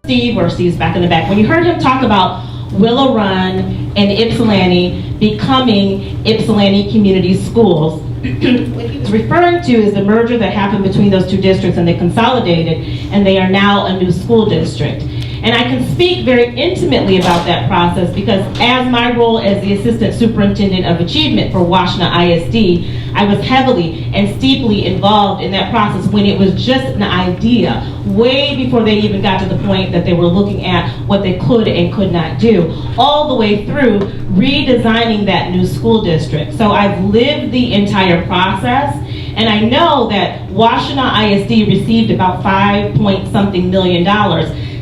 Steve, or Steve's back in the back, when you heard him talk about Willow Run and Ypsilanti becoming Ypsilanti Community Schools, what he was referring to is the merger that happened between those two districts, and they consolidated, and they are now a new school district. And I can speak very intimately about that process because as my role as the Assistant Superintendent of Achievement for Washtenaw ISD, I was heavily and steeply involved in that process when it was just an idea, way before they even got to the point that they were looking at what they could and could not do, all the way through redesigning that new school district. So I've lived the entire process, and I know that Washtenaw ISD received about $5-point-something million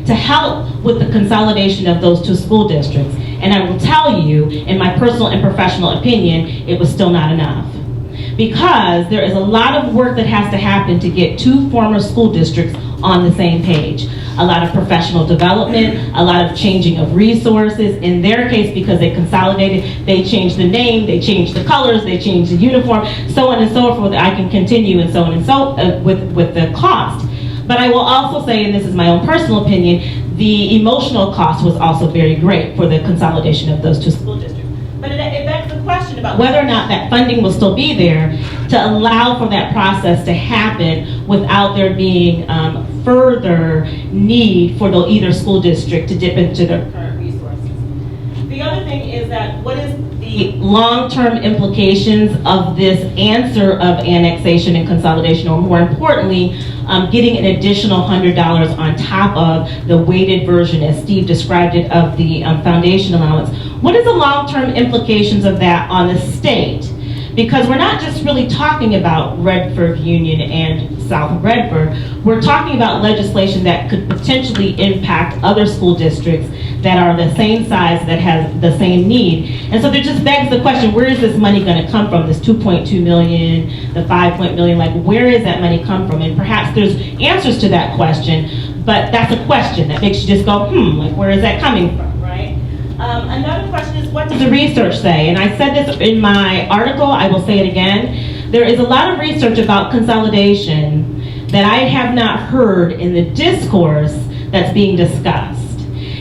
to help with the consolidation of those two school districts. And I will tell you, in my personal and professional opinion, it was still not enough. Because there is a lot of work that has to happen to get two former school districts on the same page. A lot of professional development, a lot of changing of resources. In their case, because they consolidated, they changed the name, they changed the colors, they changed the uniform, so on and so forth. I can continue and so on and so with the cost. But I will also say, and this is my own personal opinion, the emotional cost was also very great for the consolidation of those two school districts. But it begs the question about whether or not that funding will still be there to allow for that process to happen without there being further need for either school district to dip into their current resources. The other thing is that what is the long-term implications of this answer of annexation and consolidation, or more importantly, getting an additional $100 on top of the weighted version, as Steve described it, of the foundation allowance. What is the long-term implications of that on the state? Because we're not just really talking about Redford Union and South Redford, we're talking about legislation that could potentially impact other school districts that are the same size, that has the same need. And so there just begs the question, where is this money going to come from? This $2.2 million, the $5 million, like where is that money come from? And perhaps there's answers to that question, but that's a question that makes you just go, like where is that coming from, right? Another question is, what does the research say? And I said this in my article, I will say it again. There is a lot of research about consolidation that I have not heard in the discourse that's being discussed.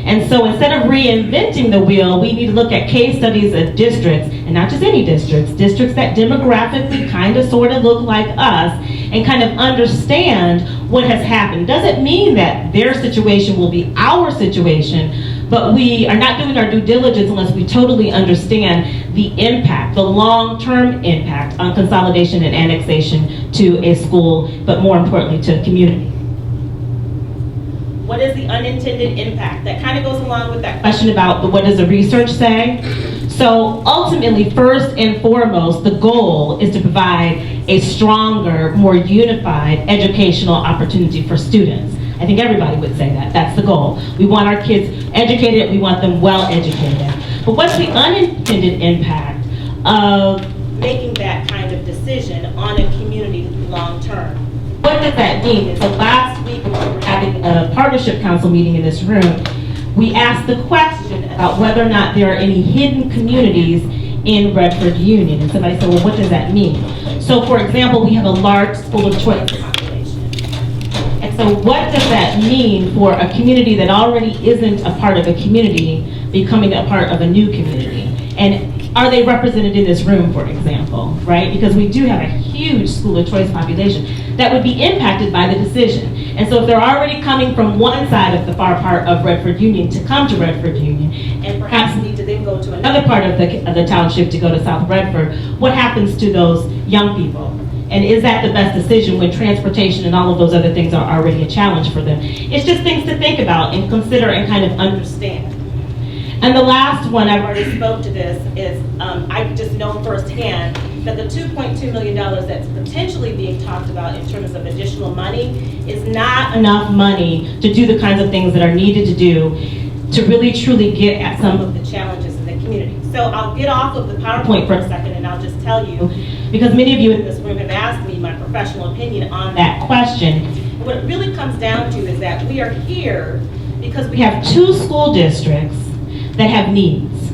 And so instead of reinventing the wheel, we need to look at case studies of districts, and not just any districts that demographically kind of sort of look like us, and kind of understand what has happened. Doesn't mean that their situation will be our situation, but we are not doing our due diligence unless we totally understand the impact, the long-term impact on consolidation and annexation to a school, but more importantly to a community. What is the unintended impact? That kind of goes along with that question about what does the research say? So ultimately, first and foremost, the goal is to provide a stronger, more unified educational opportunity for students. I think everybody would say that. That's the goal. We want our kids educated, we want them well educated. But what's the unintended impact of making that kind of decision on a community long term? What does that mean? So last week when we were having a partnership council meeting in this room, we asked the question about whether or not there are any hidden communities in Redford Union. And somebody said, well, what does that mean? So for example, we have a large school of choice population. And so what does that mean for a community that already isn't a part of a community becoming a part of a new community? And are they represented in this room, for example, right? Because we do have a huge school of choice population that would be impacted by the decision. And so if they're already coming from one side of the far part of Redford Union to come to Redford Union, and perhaps need to then go to another part of the township to go to South Redford, what happens to those young people? And is that the best decision when transportation and all of those other things are already a challenge for them? It's just things to think about and consider and kind of understand. And the last one, I've already spoke to this, is I just know firsthand that the $2.2 million that's potentially being talked about in terms of additional money is not enough money to do the kinds of things that are needed to do to really truly get at some of the challenges in the community. So I'll get off of the PowerPoint for a second and I'll just tell you, because many of you in this room have asked me my professional opinion on that question. And what it really comes down to is that we are here because we have two school districts that have needs.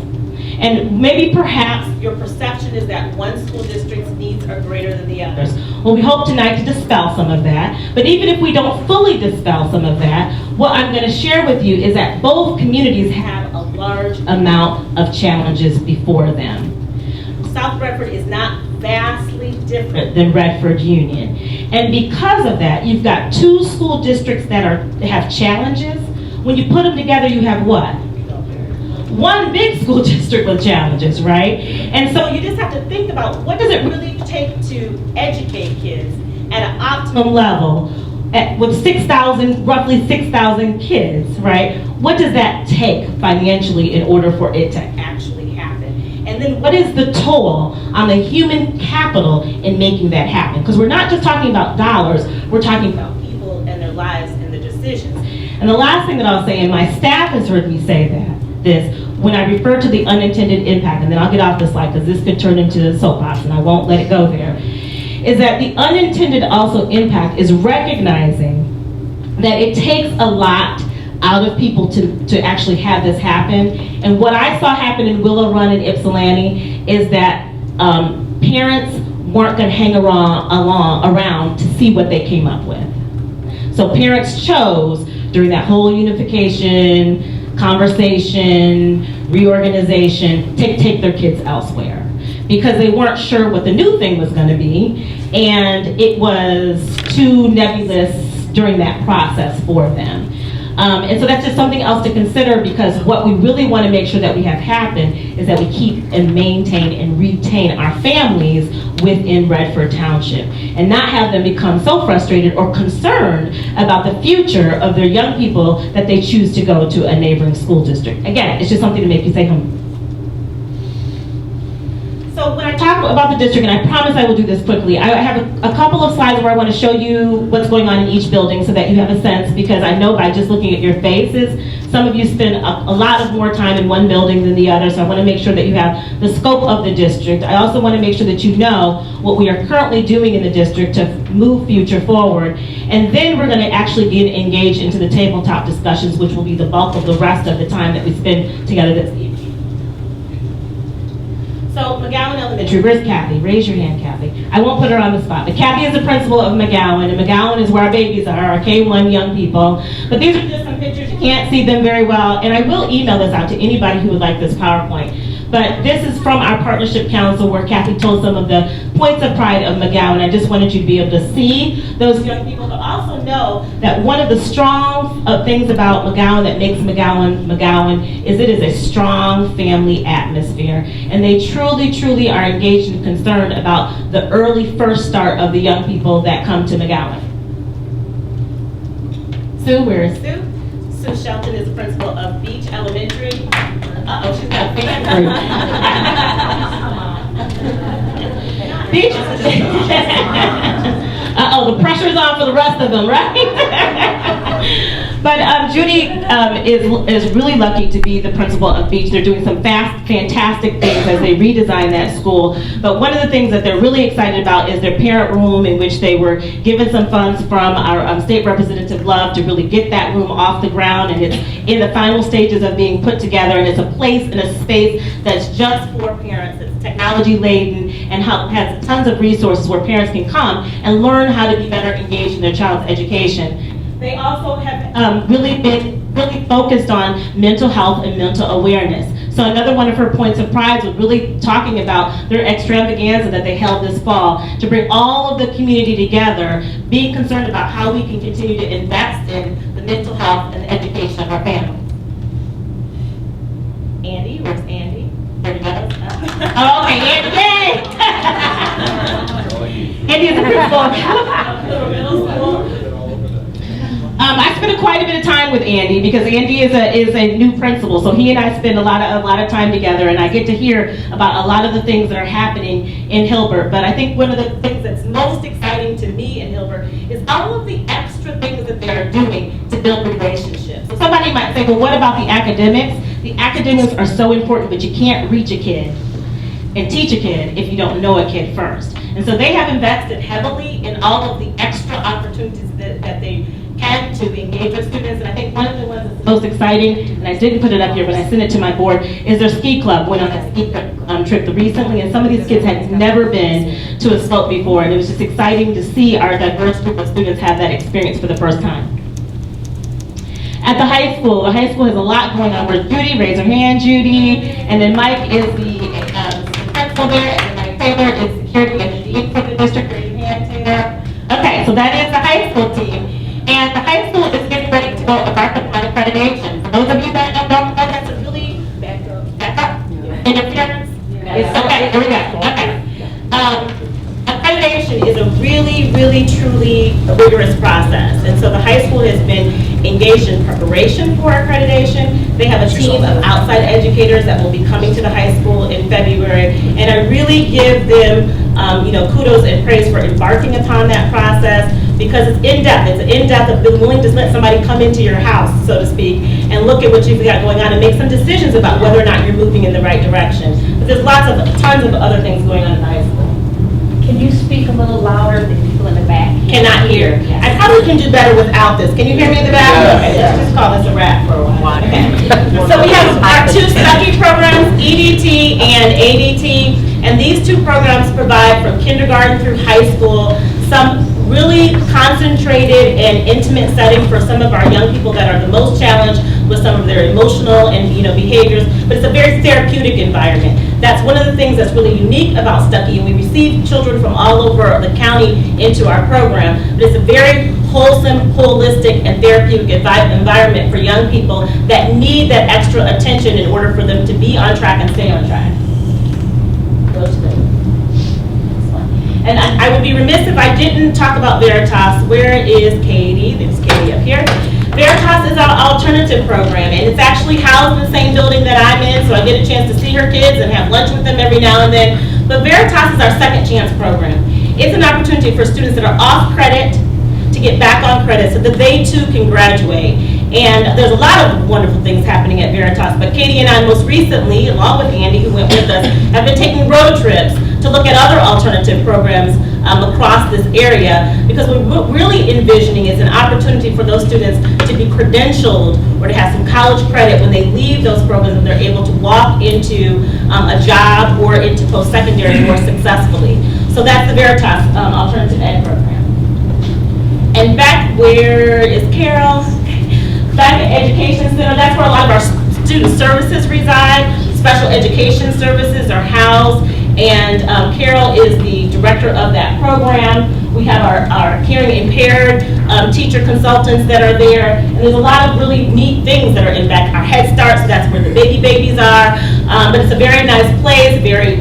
And maybe perhaps your perception is that one school district's needs are greater than the others. Well, we hope tonight to dispel some of that. But even if we don't fully dispel some of that, what I'm going to share with you is that both communities have a large amount of challenges before them. South Redford is not vastly different than Redford Union. And because of that, you've got two school districts that have challenges. When you put them together, you have what? One big school district with challenges, right? And so you just have to think about, what does it really take to educate kids at an optimum level with roughly 6,000 kids, right? What does that take financially in order for it to actually happen? And then what is the toll on the human capital in making that happen? Because we're not just talking about dollars, we're talking about people and their lives and the decisions. And the last thing that I'll say, and my staff has heard me say this, when I refer to the unintended impact, and then I'll get off this slide because this could turn into a soapbox and I won't let it go there, is that the unintended also impact is recognizing that it takes a lot out of people to actually have this happen. And what I saw happen in Willow Run and Ypsilanti is that parents weren't going to hang around to see what they came up with. So parents chose during that whole unification, conversation, reorganization, take their kids elsewhere because they weren't sure what the new thing was going to be, and it was too nebulous during that process for them. And so that's just something else to consider, because what we really want to make sure that we have happen is that we keep and maintain and retain our families within Redford Township and not have them become so frustrated or concerned about the future of their young people that they choose to go to a neighboring school district. Again, it's just something to make you say, So when I talk about the district, and I promise I will do this quickly, I have a couple of slides where I want to show you what's going on in each building so that you have a sense, because I know by just looking at your faces, some of you spend a lot of more time in one building than the other, so I want to make sure that you have the scope of the district. I also want to make sure that you know what we are currently doing in the district to move future forward. And then we're going to actually get engaged into the tabletop discussions, which will be the bulk of the rest of the time that we spend together this evening. So McGowan Elementary, where's Kathy? Raise your hand, Kathy. I won't put her on the spot, but Kathy is the principal of McGowan, and McGowan is where our babies are, our K-1 young people. But these are just some pictures. You can't see them very well, and I will email this out to anybody who would like this PowerPoint. But this is from our partnership council where Kathy told some of the points of pride of McGowan. I just wanted you to be able to see those young people, but also know that one of the strong things about McGowan that makes McGowan is it is a strong family atmosphere. And they truly, truly are engaged and concerned about the early first start of the young people that come to McGowan. Sue, where is Sue? Sue Shelton is the principal of Beach Elementary. Uh-oh, she's got a fan group. Beach. Uh-oh, the pressure's on for the rest of them, right? But Judy is really lucky to be the principal of Beach. They're doing some fantastic things as they redesign that school. But one of the things that they're really excited about is their parent room, in which they were given some funds from our State Representative Love to really get that room off the ground. And it's in the final stages of being put together. And it's a place and a space that's just for parents. It's technology laden and has tons of resources where parents can come and learn how to be better engaged in their child's education. They also have really focused on mental health and mental awareness. So another one of her points of pride was really talking about their extravaganza that they held this fall to bring all of the community together, being concerned about how we can continue to invest in the mental health and the education of our family. Andy, where's Andy? Oh, okay, Andy, yay! Andy is the principal of middle school. I spent quite a bit of time with Andy because Andy is a new principal, so he and I spend a lot of time together, and I get to hear about a lot of the things that are happening in Hilbert. But I think one of the things that's most exciting to me in Hilbert is all of the extra things that they're doing to build relationships. So somebody might say, well, what about the academics? The academics are so important, but you can't reach a kid and teach a kid if you don't know a kid first. And so they have invested heavily in all of the extra opportunities that they and to engage with students. And I think one of the ones that's most exciting, and I didn't put it up here, but I sent it to my board, is their ski club went on a ski trip recently, and some of these kids had never been to a slope before, and it was just exciting to see our diverse group of students have that experience for the first time. At the high school has a lot going on. Where's Judy? Raise her hand, Judy. And then Mike is the principal there, and then Mike Taylor is security and the dean for the district. Raise your hand, Taylor. Okay, so that is the high school team. And the high school is getting ready to go embark upon accreditation. For those of you that don't know, that's a really back up. Interference? Okay, here we go. Okay. Accreditation is a really, really, truly rigorous process. And so the high school has been engaged in preparation for accreditation. They have a team of outside educators that will be coming to the high school in February. And I really give them kudos and praise for embarking upon that process, because it's in-depth. It's in-depth of being willing to let somebody come into your house, so to speak, and look at what you've got going on and make some decisions about whether or not you're moving in the right direction. But there's tons of other things going on in high school. Can you speak a little louder than people in the back? Cannot hear. I probably can do better without this. Can you hear me in the back? Okay, let's just call this a wrap for a while. Okay. So we have our two study programs, EDT and ADT, and these two programs provide from kindergarten through high school some really concentrated and intimate setting for some of our young people that are the most challenged with some of their emotional and behaviors, but it's a very therapeutic environment. That's one of the things that's really unique about Stuckey, and we receive children from all over the county into our program, but it's a very wholesome, holistic, and therapeutic environment for young people that need that extra attention in order for them to be on track and stay on track. And I would be remiss if I didn't talk about Veritas. Where is Katie? There's Katie up here. Veritas is our alternative program, and it's actually housed in the same building that I'm in, so I get a chance to see her kids and have lunch with them every now and then. But Veritas is our second chance program. It's an opportunity for students that are off credit to get back on credit so that they too can graduate. And there's a lot of wonderful things happening at Veritas, but Katie and I most recently, along with Andy who went with us, have been taking road trips to look at other alternative programs across this area, because what we're really envisioning is an opportunity for those students to be credentialed or to have some college credit when they leave those programs, and they're able to walk into a job or into post-secondary more successfully. So that's the Veritas Alternative Ed program. And back, where is Carol? Back at Education Center, that's where a lot of our student services reside. Special education services are housed, and Carol is the director of that program. We have our hearing impaired teacher consultants that are there, and there's a lot of really neat things that are in back. Our Head Start, so that's where the babies are, but it's a very nice place, very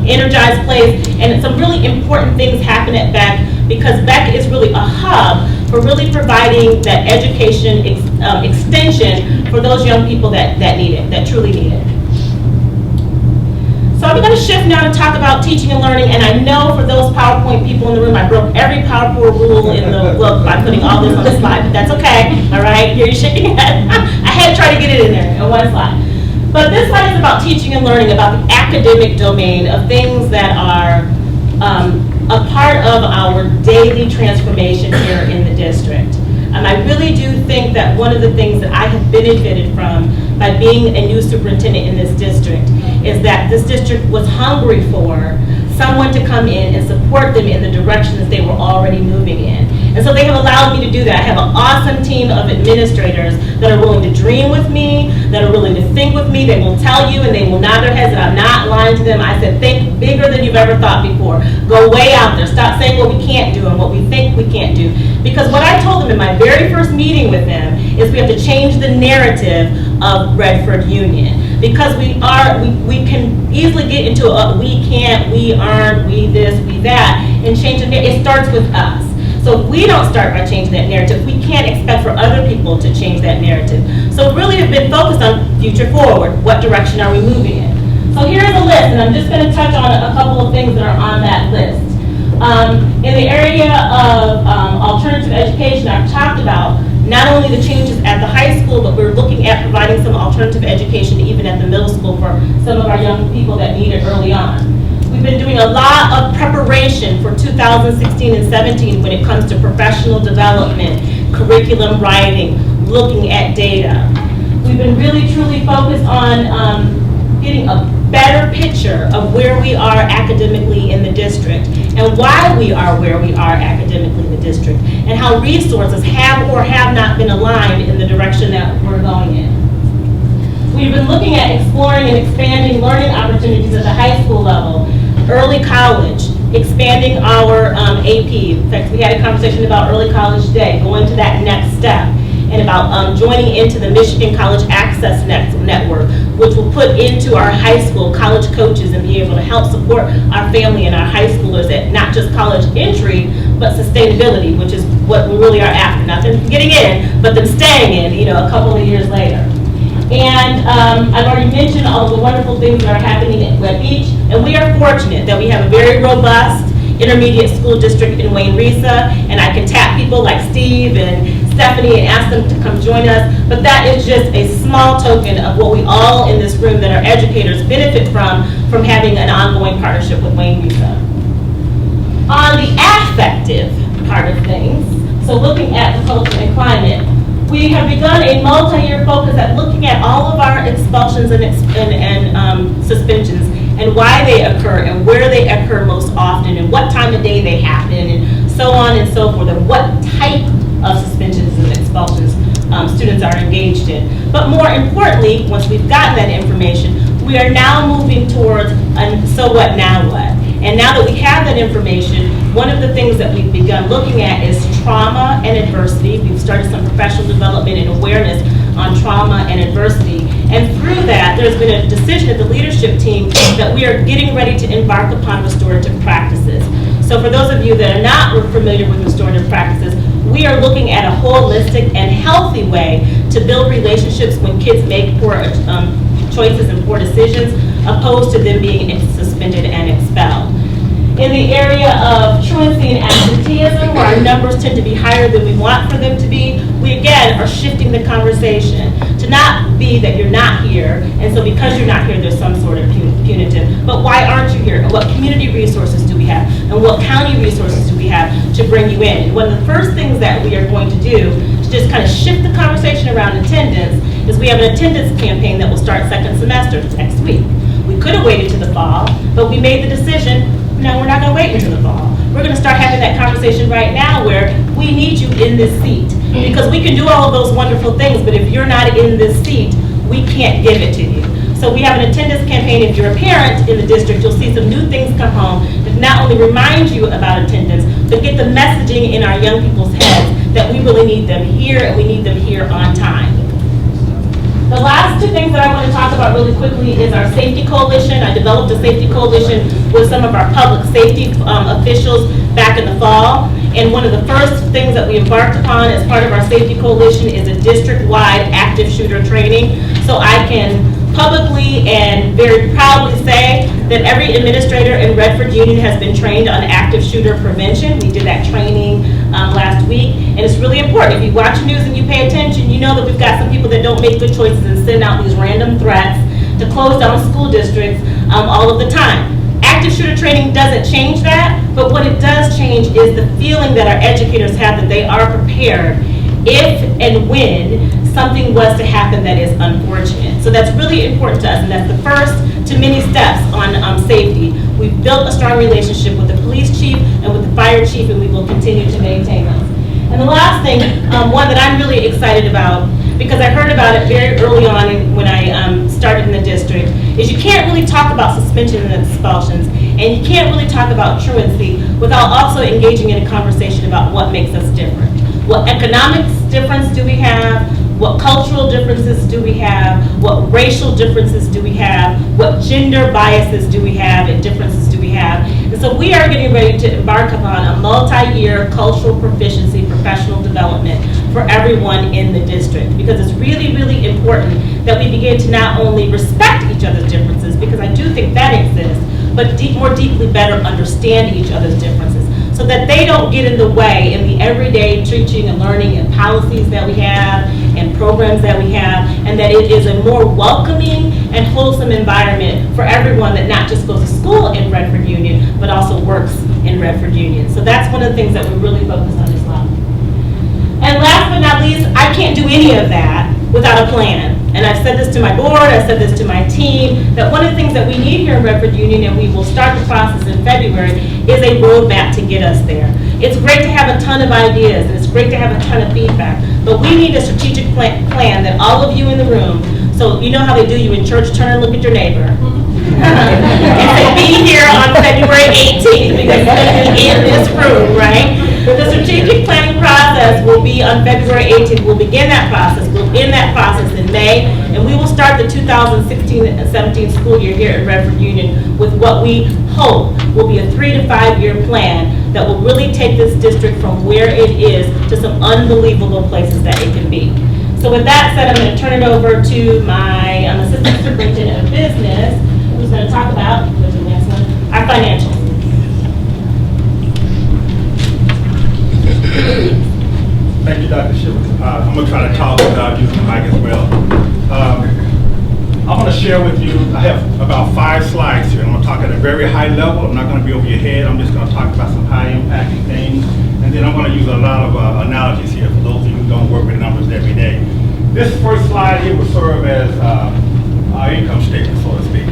energized place, and some really important things happen at Beck, because Beck is really a hub for really providing that education extension for those young people that need it, that truly need it. So I'm going to shift now to talk about teaching and learning, and I know for those PowerPoint people in the room, I broke every PowerPoint rule in the book by putting all this on this slide, but that's okay, all right? Here you're shaking your head. I had to try to get it in there in one slide. But this slide is about teaching and learning, about the academic domain of things that are a part of our daily transformation here in the district. I really do think that one of the things that I have benefited from by being a new superintendent in this district is that this district was hungry for someone to come in and support them in the direction that they were already moving in. And so they have allowed me to do that. I have an awesome team of administrators that are willing to dream with me, that are willing to think with me. They will tell you and they will nod their heads that I'm not lying to them. I said, think bigger than you've ever thought before. Go way out there. Stop saying what we can't do and what we think we can't do. Because what I told them in my very first meeting with them is we have to change the narrative of Redford Union. Because we can easily get into a we can't, we aren't, we this, we that, and change it. It starts with us. So if we don't start by changing that narrative, we can't expect for other people to change that narrative. So really have been focused on future forward. What direction are we moving in? So here's a list, and I'm just going to touch on a couple of things that are on that list. In the area of alternative education, I've talked about not only the changes at the high school, but we're looking at providing some alternative education even at the middle school for some of our young people that need it early on. We've been doing a lot of preparation for 2016 and 17 when it comes to professional development, curriculum writing, looking at data. We've been really truly focused on getting a better picture of where we are academically in the district and why we are where we are academically in the district and how resources have or have not been aligned in the direction that we're going in. We've been looking at exploring and expanding learning opportunities at the high school level, early college, expanding our AP. In fact, we had a conversation about early college day, going to that next step, and about joining into the Michigan College Access Network, which will put into our high school college coaches and be able to help support our family and our high schoolers at not just college entry, but sustainability, which is what we really are after. Not them getting in, but them staying in, a couple of years later. And I've already mentioned all of the wonderful things that are happening at Web Beach, and we are fortunate that we have a very robust intermediate school district in Wayne Risa, and I can tap people like Steve and Stephanie and ask them to come join us, but that is just a small token of what we all in this room that are educators benefit from having an ongoing partnership with Wayne Risa. On the affective part of things, so looking at the culture and climate, we have begun a multi-year focus at looking at all of our expulsions and suspensions and why they occur and where they occur most often and what time of day they happen and so on and so forth, and what type of suspensions and expulsions students are engaged in. But more importantly, once we've gotten that information, we are now moving towards so what, now what? And now that we have that information, one of the things that we've begun looking at is trauma and adversity. We've started some professional development and awareness on trauma and adversity. And through that, there's been a decision at the leadership team that we are getting ready to embark upon restorative practices. So for those of you that are not familiar with restorative practices, we are looking at a holistic and healthy way to build relationships when kids make poor choices and poor decisions, opposed to them being suspended and expelled. In the area of truancy and absenteeism, where our numbers tend to be higher than we want for them to be, we again are shifting the conversation to not be that you're not here, and so because you're not here, there's some sort of punitive, but why aren't you here? And what community resources do we have? And what county resources do we have to bring you in? And one of the first things that we are going to do to just kind of shift the conversation around attendance is we have an attendance campaign that will start second semester next week. We could have waited to the fall, but we made the decision, no, we're not going to wait until the fall. We're going to start having that conversation right now where we need you in this seat. Because we can do all of those wonderful things, but if you're not in this seat, we can't give it to you. So we have an attendance campaign. If you're a parent in the district, you'll see some new things come home that not only remind you about attendance, but get the messaging in our young people's heads that we really need them here and we need them here on time. The last two things that I want to talk about really quickly is our safety coalition. I developed a safety coalition with some of our public safety officials back in the fall. And one of the first things that we embarked upon as part of our safety coalition is a district-wide active shooter training. So I can publicly and very proudly say that every administrator in Redford Union has been trained on active shooter prevention. We did that training last week, and it's really important. If you watch news and you pay attention, you know that we've got some people that don't make good choices and send out these random threats to close down school districts all of the time. Active shooter training doesn't change that, but what it does change is the feeling that our educators have that they are prepared if and when something was to happen that is unfortunate. So that's really important to us, and that's the first to many steps on safety. We've built a strong relationship with the police chief and with the fire chief, and we will continue to maintain those. And the last thing, one that I'm really excited about, because I heard about it very early on when I started in the district, is you can't really talk about suspension and expulsions, and you can't really talk about truancy without also engaging in a conversation about what makes us different. What economic difference do we have? What cultural differences do we have? What racial differences do we have? What gender biases do we have and differences do we have? And so we are getting ready to embark upon a multi-year cultural proficiency professional development for everyone in the district, because it's really, really important that we begin to not only respect each other's differences, because I do think that exists, but more deeply better understand each other's differences, so that they don't get in the way in the everyday teaching and learning and policies that we have and programs that we have, and that it is a more welcoming and wholesome environment for everyone that not just goes to school in Redford Union, but also works in Redford Union. So that's one of the things that we're really focused on as well. And last but not least, I can't do any of that without a plan. And I've said this to my board, I've said this to my team, that one of the things that we need here in Redford Union, and we will start the process in February, is a roadmap to get us there. It's great to have a ton of ideas, and it's great to have a ton of feedback, but we need a strategic plan that all of you in the room, so you know how they do you in church, turn and look at your neighbor. And say, be here on February 18th, because you're in this room, right? The strategic planning process will be on February 18th. We'll begin that process. We'll end that process in May, and we will start the 2016 and 17 school year here at Redford Union with what we hope will be a 3 to 5 year plan that will really take this district from where it is to some unbelievable places that it can be. So with that said, I'm going to turn it over to my Assistant Superintendent of Business, who's going to talk about, where's the next one, our financials. Thank you, Dr. Shivers. I'm going to try to talk without using the mic as well. I'm going to share with you, I have about 5 slides here. I'm going to talk at a very high level. I'm not going to be over your head. I'm just going to talk about some high impacting things. And then I'm going to use a lot of analogies here for those of you who don't work with numbers every day. This first slide here will serve as our income statement, so to speak.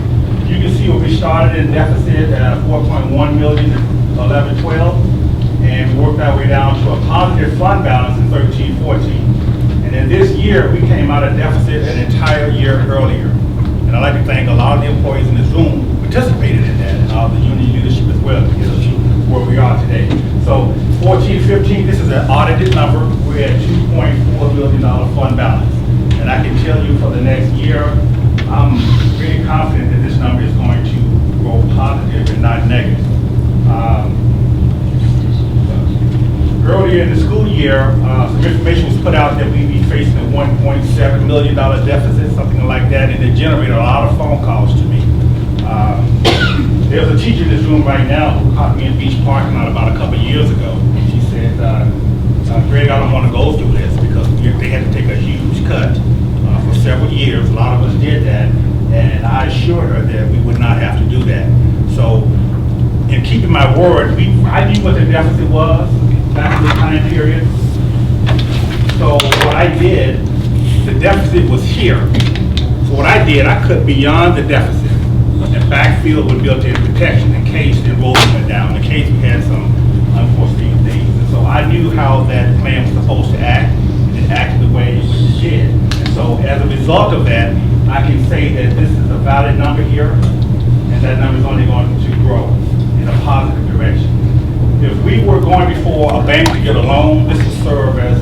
You can see where we started in deficit at 4.1 million in 11-12. And we worked our way down to a positive fund balance in 13-14. And then this year, we came out of deficit an entire year earlier. And I'd like to thank a lot of the employees in this room who participated in that, and all the union leadership as well, to get us to where we are today. So 14-15, this is an audited number. We're at $2.4 million fund balance. And I can tell you for the next year, I'm really confident that this number is going to grow positive and not negative. Earlier in the school year, some information was put out that we'd be facing a $1.7 million deficit, something like that, and it generated a lot of phone calls to me. There's a teacher in this room right now who caught me in Beach parking lot about a couple of years ago. She said, Greg, I don't want to go through this because they had to take a huge cut for several years. A lot of us did that, and I assured her that we would not have to do that. So, in keeping my word, I knew what the deficit was back in the time period. So what I did, the deficit was here. So what I did, I cut beyond the deficit and backfilled with built-in protection in case the enrollment went down, in case we had some unforeseen things. And so I knew how that plan was supposed to act, and it acted the way it did. And so as a result of that, I can say that this is a valid number here, and that number is only going to grow in a positive direction. If we were going before a bank to get a loan, this would serve as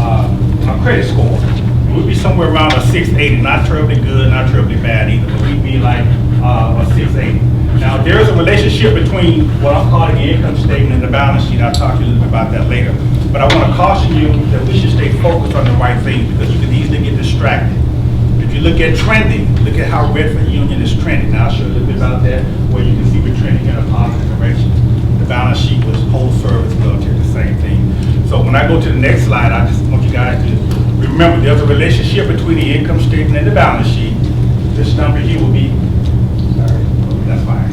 a credit score. It would be somewhere around a 680, not terribly good, not terribly bad either, but we'd be like a 680. Now, there's a relationship between what I'm calling the income statement and the balance sheet. I'll talk to you a little bit about that later. But I want to caution you that we should stay focused on the right things because you can easily get distracted. If you look at trending, look at how Redford Union is trending. Now, I'll show you a little bit about that, where you can see we're trending in a positive direction. The balance sheet was whole service military, the same thing. So when I go to the next slide, I just want you guys to remember there's a relationship between the income statement and the balance sheet. This number here will be, sorry, that's fine.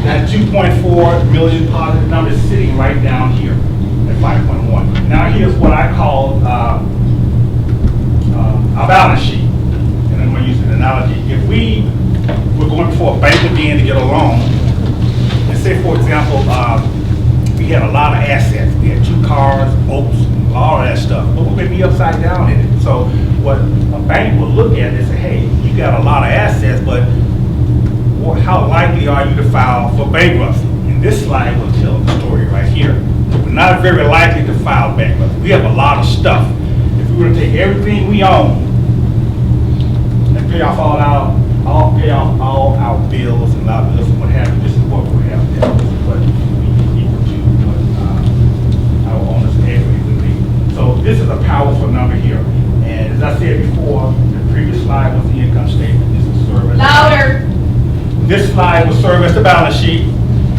That 2.4 million positive number is sitting right down here at 5.1. Now here's what I call our balance sheet. And I'm going to use an analogy. If we were going before a bank again to get a loan, and say, for example, we had a lot of assets. We had 2 cars, boats, all of that stuff. But we may be upside down in it. So what a bank will look at is say, hey, you got a lot of assets, but how likely are you to file for bankruptcy? And this slide will tell the story right here. We're not very likely to file bankruptcy. We have a lot of stuff. If we were to take everything we own and pay off all our bills and liabilities and what have you, this is what we have there. This is what we equal to what our owner's equity would be. So this is a powerful number here. And as I said before, the previous slide was the income statement. This is service. Louder. This slide will serve as the balance sheet.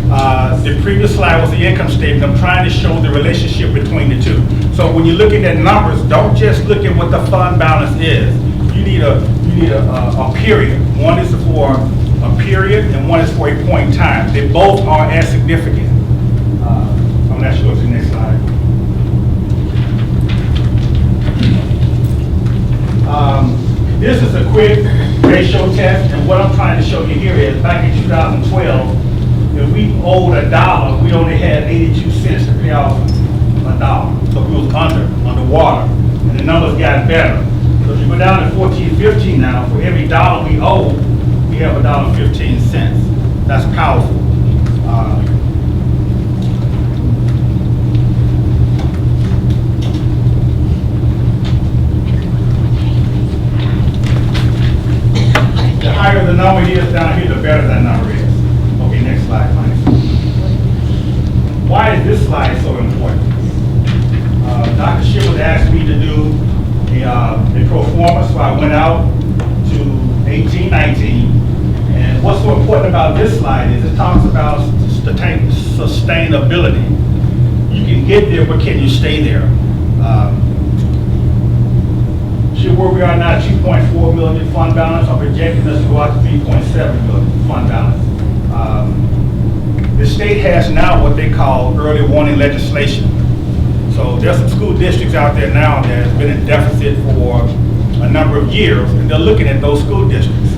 The previous slide was the income statement. I'm trying to show the relationship between the two. So when you're looking at numbers, don't just look at what the fund balance is. You need a period. One is for a period and one is for a point in time. They both are as significant. I'm not sure what's the next slide. This is a quick ratio test, and what I'm trying to show you here is back in 2012, if we owed $1, we only had 82 cents to pay off $1. So we was underwater, and the numbers got better. So if you go down to 14-15 now, for every dollar we owe, we have $1.15. That's powerful. The higher the number is down here, the better that number is. Okay, next slide, please. Why is this slide so important? Dr. Shivers asked me to do a pro forma, so I went out to 1819. And what's so important about this slide is it talks about sustainability. You can get there, but can you stay there? Where we are now, 2.4 million fund balance. I'm projecting us to go out to 3.7 million fund balance. The state has now what they call early warning legislation. So there's some school districts out there now that has been in deficit for a number of years, and they're looking at those school districts.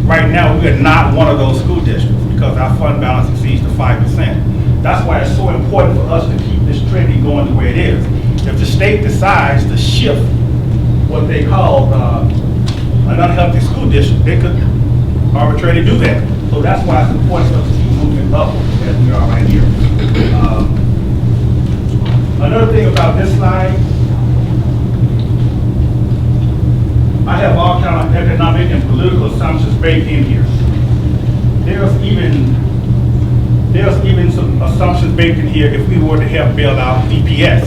Right now, we are not one of those school districts because our fund balance exceeds the 5%. That's why it's so important for us to keep this trending going the way it is. If the state decides to shift what they call an unhealthy school district, they could arbitrarily do that. So that's why it's important for us to keep moving up as we are right here. Another thing about this slide, I have all kind of economic and political assumptions baked in here. There's even some assumptions baked in here if we were to help build out DPS.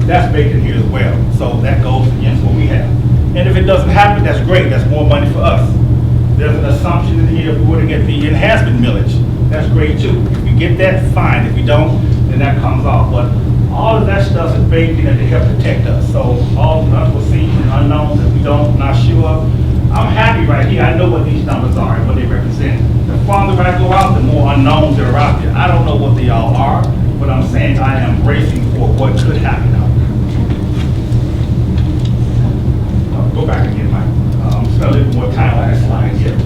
That's baked in here as well. So that goes against what we have. And if it doesn't happen, that's great. That's more money for us. There's an assumption in here if we were to get the enhancement millage. That's great too. If we get that, fine. If we don't, then that comes off. But all of that stuff is baked in to help protect us. So all the unforeseen and unknowns that we don't, not sure of, I'm happy right here. I know what these numbers are and what they represent. The farther I go out, the more unknowns that are out there. I don't know what they all are, but I'm saying I am bracing for what could happen out there. Go back again, Mike. I'm spending a little more time on this slide here.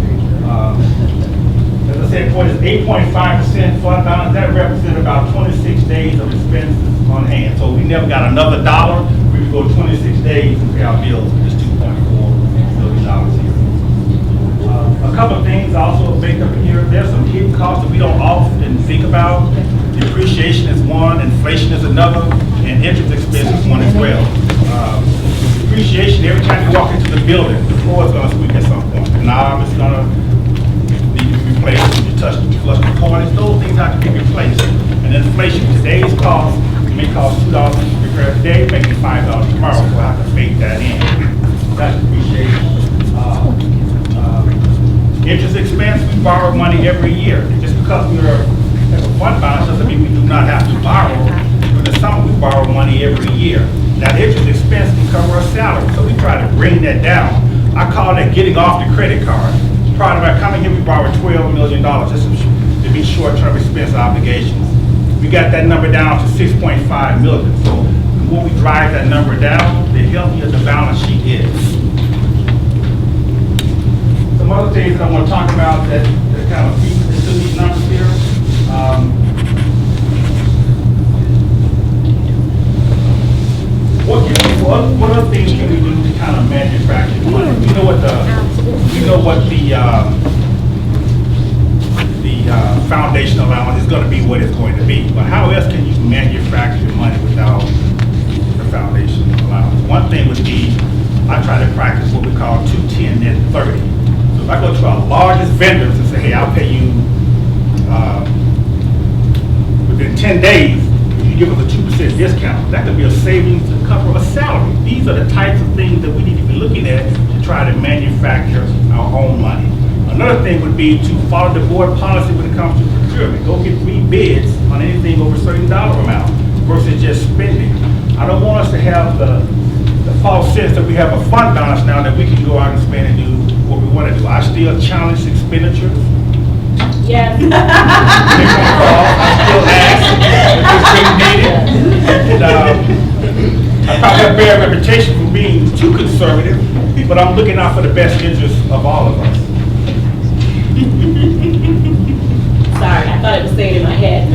As I said, for this 8.5% fund balance, that represents about 26 days of expenses on hand. So we never got another dollar. We could go 26 days and pay our bills with this $2.4 million here. A couple of things also baked up in here. There's some hidden costs that we don't often think about. Depreciation is one, inflation is another, and interest expense is one as well. Depreciation, every time you walk into the building, the floor is going to squeak at some point. The knob is going to need to be replaced. If you touch the flush the toilets, those things have to be replaced. And inflation, today's cost may cost $2 to repair today, maybe $5 tomorrow, so I have to bake that in. That's depreciation. Interest expense, we borrow money every year. Just because we have a fund balance doesn't mean we do not have to borrow. In the summer, we borrow money every year. Now, the interest expense can cover our salary, so we try to bring that down. I call that getting off the credit card. Prior to my coming here, we borrowed $12 million just to meet short-term expense obligations. We got that number down to $6.5 million. So the more we drive that number down, the healthier the balance sheet is. Some other things that I want to talk about that kind of feed into these numbers here. What other things can we do to kind of manufacture money? We know what the foundation allowance is going to be what it's going to be. But how else can you manufacture money without the foundation allowance? One thing would be I try to practice what we call 2-10 net 30. So if I go to our largest vendors and say, hey, I'll pay you within 10 days. You give us a 2% discount. That could be a savings to cover a salary. These are the types of things that we need to be looking at to try to manufacture our own money. Another thing would be to follow the board policy when it comes to procurement. Go get 3 bids on anything over a certain dollar amount versus just spending. I don't want us to have the false sense that we have a fund balance now that we can go out and spend and do what we want to do. I still challenge expenditures. Yes. I still ask if it's being needed. And I probably have a bad reputation for being too conservative, but I'm looking out for the best interests of all of us. Sorry, I thought it was saying in my head.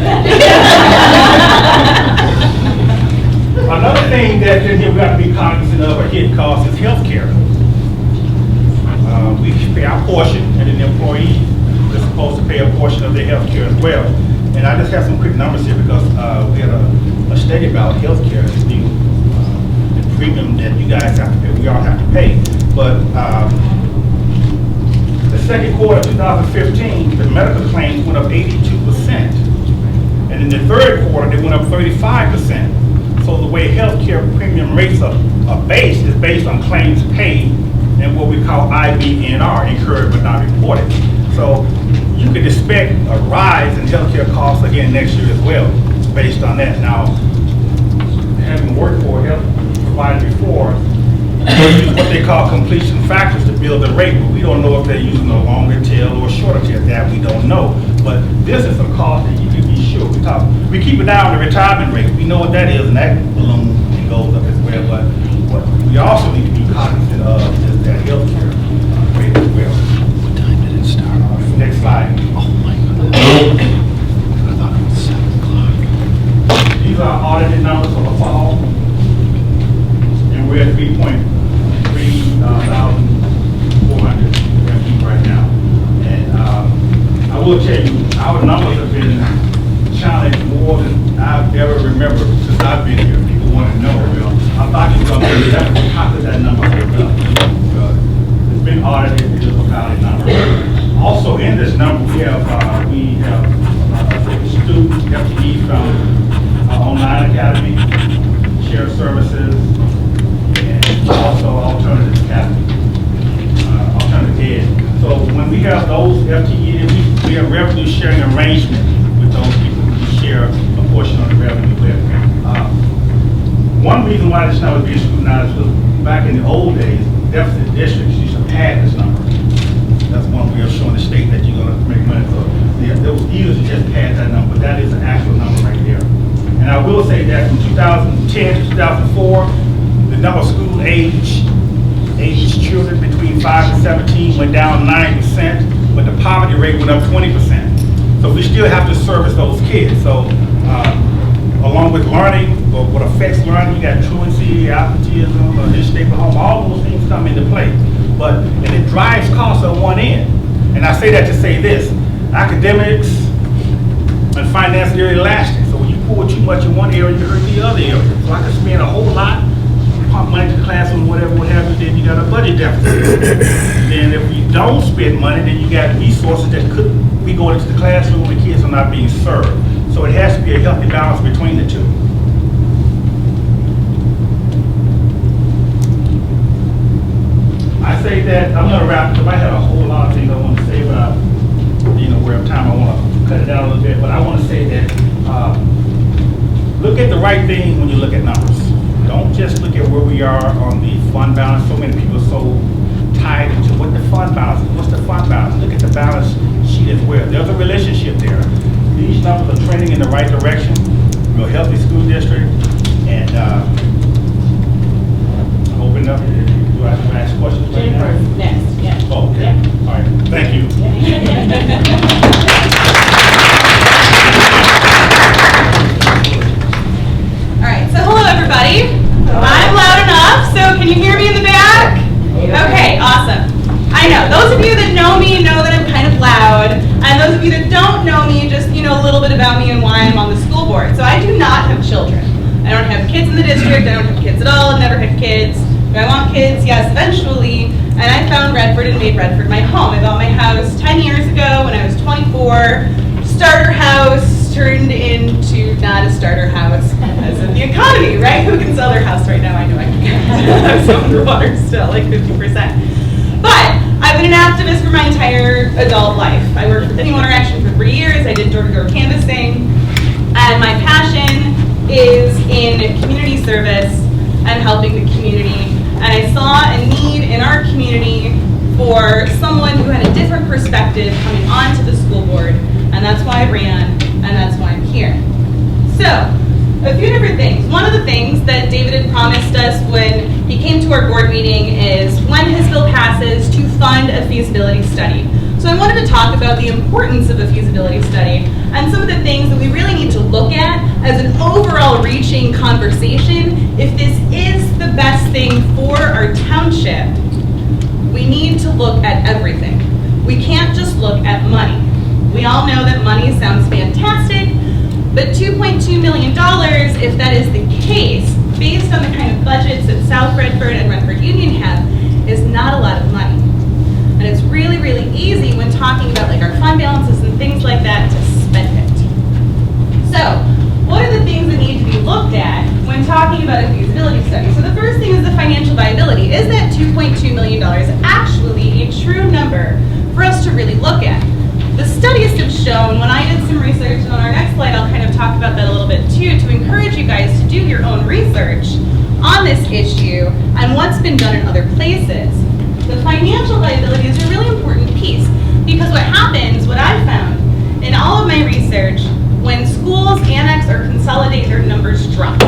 Another thing that we have to be cognizant of, a hidden cost, is health care. We pay our portion, and then the employee is supposed to pay a portion of their health care as well. And I just have some quick numbers here because we had a study about health care, the premium that you guys have to pay, we all have to pay. But the second quarter of 2015, the medical claims went up 82%. And in the third quarter, they went up 35%. So the way healthcare premium rates are based is based on claims paid and what we call IBNR, incurred but not reported. So you could expect a rise in healthcare costs again next year as well, based on that. Now, having worked for a health provider before, they use what they call completion factors to build the rate, but we don't know if they're using a longer tail or a shorter tail. That we don't know. But this is a cost that you can be sure. We keep an eye on the retirement rate. We know what that is, and that balloon goes up as well. But what we also need to be cognizant of is that health care rate as well. What time did it start? Next slide. Oh my God. I thought it was 7 o'clock. These are audited numbers for the fall, and we're at 3,400 FTE right now. And I will tell you, our numbers have been challenged more than I've ever remembered since I've been here. People want to know. I thought you were going to say, how could that number hold up? It's been audited, it is a valid number. Also in this number, we have student FTE from our online academy, shared services, and also alternative academy, alternative ed. So when we have those FTE, we have revenue sharing arrangement with those people who share a portion of the revenue with. One reason why this number is being scrutinized was back in the old days, deficit districts used to pad this number. That's one way of showing the state that you're going to make money. So it was easy to just pad that number, but that is an actual number right there. And I will say that from 2010 to 2004, the number of school-aged children between 5 and 17 went down 9%, but the poverty rate went up 20%. So we still have to service those kids. So along with learning, or what affects learning, you got truancy, absenteeism, in-state home, all those things come into play. And it drives costs on one end. And I say that to say this: academics and finance are very elastic. So when you pour too much in one area, you hurt the other area. So I can spend a whole lot, pump money to the classroom, whatever, what have you, then you got a budget deficit. Then if you don't spend money, then you got resources that could be going into the classroom and the kids are not being served. So it has to be a healthy balance between the two. I say that, I'm going to wrap up. I had a whole lot of things I want to say, but we're out of time. I want to cut it down a little bit. But I want to say that look at the right thing when you look at numbers. Don't just look at where we are on the fund balance. So many people are so tied into what the fund balance is. What's the fund balance? Look at the balance sheet as well. There's a relationship there. These numbers are trending in the right direction. We're a healthy school district, and I'm open up. Do I have to ask questions right now? Jennifer, next, yeah. Oh, okay. Yeah. All right. Thank you. All right, so hello everybody. I'm loud enough, so can you hear me in the back? Okay, awesome. I know, those of you that know me know that I'm kind of loud, and those of you that don't know me just know a little bit about me and why I'm on the school board. So I do not have children. I don't have kids in the district, I don't have kids at all, I've never had kids. Do I want kids? Yes, eventually. And I found Redford and made Redford my home. I bought my house 10 years ago when I was 24. Starter house turned into not a starter house because of the economy, right? Who can sell their house right now? I know I can. I'm so underwater still, like 50%. But I've been an activist for my entire adult life. I worked for City Water Action for 3 years. I did door-to-door canvassing. And my passion is in community service and helping the community. And I saw a need in our community for someone who had a different perspective coming onto the school board, and that's why I ran, and that's why I'm here. So, a few different things. One of the things that David had promised passes to fund a feasibility study. So I wanted to talk about the importance of a feasibility study and some of the things that we really need to look at as an overall reaching conversation. If this is the best thing for our township, we need to look at everything. We can't just look at money. We all know that money sounds fantastic, but $2.2 million, if that is the case, based on the kind of budgets that South Redford and Redford Union have, is not a lot of money. And it's really, really easy when talking about like our fund balances and things like that to spend it. So, what are the things that need to be looked at when talking about a feasibility study? So the first thing is the financial viability. Is that $2.2 million actually a true number for us to really look at? The studies have shown, when I did some research, and on our next slide I'll kind of talk about that a little bit too, to encourage you guys to do your own research on this issue and what's been done in other places. The financial viability is a really important piece because what happens, what I've found in all of my research, when schools annex or consolidate, their numbers drop.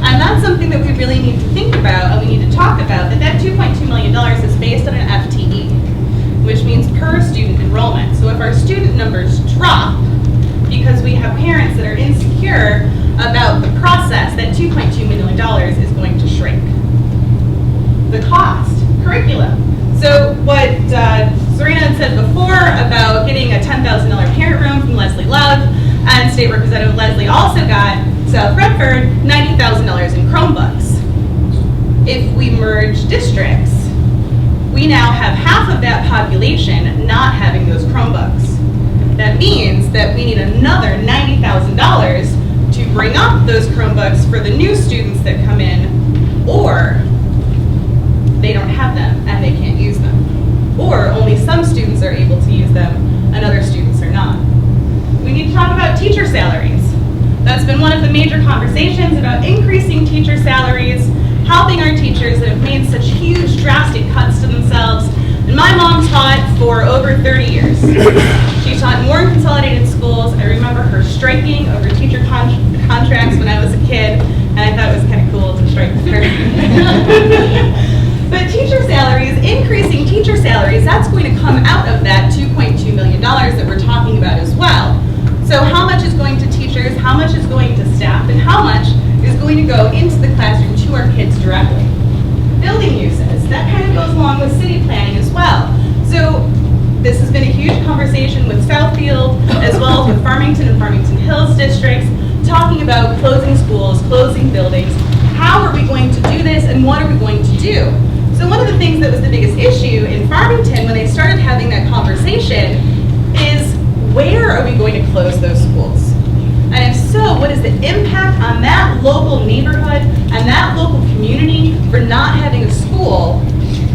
And that's something that we really need to think about and we need to talk about, that $2.2 million is based on an FTE, which means per student enrollment. So if our student numbers drop because we have parents that are insecure about the process, that $2.2 million is going to shrink. The cost, curriculum. So what Serena had said before about getting a $10,000 parent room from Leslie Love, and State Representative Leslie also got South Redford $90,000 in Chromebooks. If we merge districts, we now have half of that population not having those Chromebooks. That means that we need another $90,000 to bring up those Chromebooks for the new students that come in, or they don't have them and they can't use them. Or only some students are able to use them and other students are not. We need to talk about teacher salaries. That's been one of the major conversations about increasing teacher salaries, helping our teachers that have made such huge drastic cuts to themselves. And my mom taught for over 30 years. She taught in more consolidated schools. I remember her striking over teacher contracts when I was a kid, and I thought it was kind of cool to strike with her. But teacher salaries, increasing teacher salaries, that's going to come out of that $2.2 million that we're talking about as well. So how much is going to teachers, how much is going to staff, and how much is going to go into the classroom to our kids directly? Building uses, that kind of goes along with city planning as well. So this has been a huge conversation with Southfield, as well as with Farmington and Farmington Hills districts, talking about closing schools, closing buildings. How are we going to do this, and what are we going to do? So one of the things that was the biggest issue in Farmington when they started having that conversation is, where are we going to close those schools? And if so, what is the impact on that local neighborhood and that local community for not having a school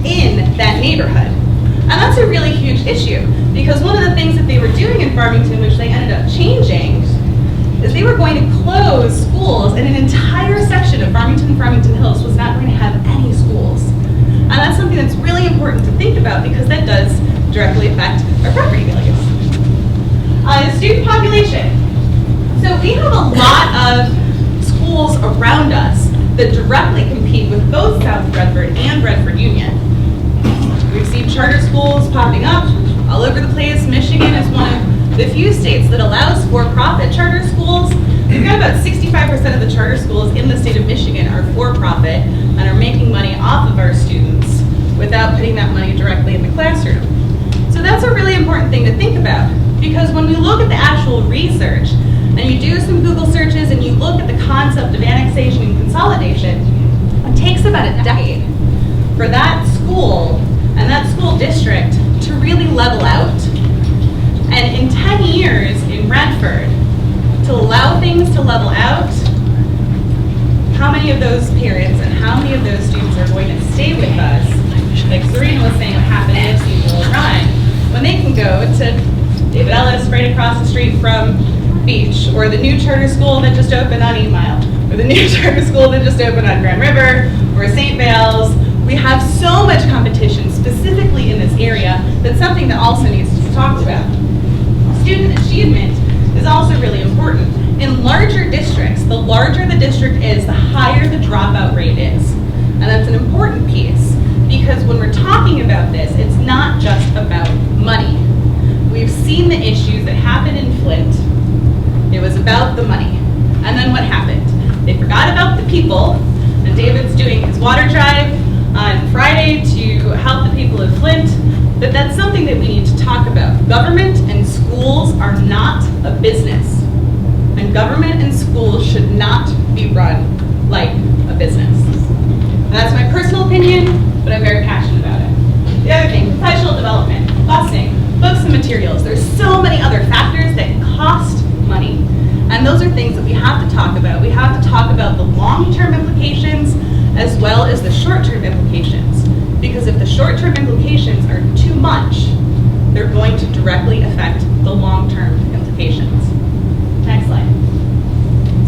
in that neighborhood? And that's a really huge issue, because one of the things that they were doing in Farmington, which they ended up changing, is they were going to close schools, and an entire section of Farmington and Farmington Hills was not going to have any schools. And that's something that's really important to think about, because that does directly affect our property values. Student population. So we have a lot of schools around us that directly compete with both South Redford and Redford Union. We've seen charter schools popping up all over the place. Michigan is one of the few states that allows for-profit charter schools. We've got about 65% of the charter schools in the state of Michigan are for-profit and are making money off of our students without putting that money directly in the classroom. So that's a really important thing to think about, because when we look at the actual research and you do some Google searches and you look at the concept of annexation and consolidation, it takes about a decade for that school and that school district to really level out. And in 10 years in Redford, to allow things to level out, how many of those parents and how many of those students are going to stay with us? Like Serena was saying, what happened if Will Run, when they can go to David Ellis right across the street from Beach, or the new charter school that just opened on 8 Mile, or the new charter school that just opened on Grand River, or St. Vale's. We have so much competition specifically in this area. That's something that also needs to be talked about. Student achievement is also really important. In larger districts, the larger the district is, the higher the dropout rate is. And that's an important piece, because it's not just about money. We've seen the issues that happened in Flint. It was about the money. And then what happened? They forgot about the people, and David's doing his water drive on Friday to help the people of Flint, but that's something that we need to talk about. Government and schools are not a business, and government and schools should not be run like a business. And that's my personal opinion, but I'm very passionate about it. The other thing, professional development, busing, books and materials. There's so many other factors that cost money. And those are things that we have to talk about. We have to talk about the long-term implications as well as the short-term implications. Because if the short-term implications are too much, they're going to directly affect the long-term implications. Next slide.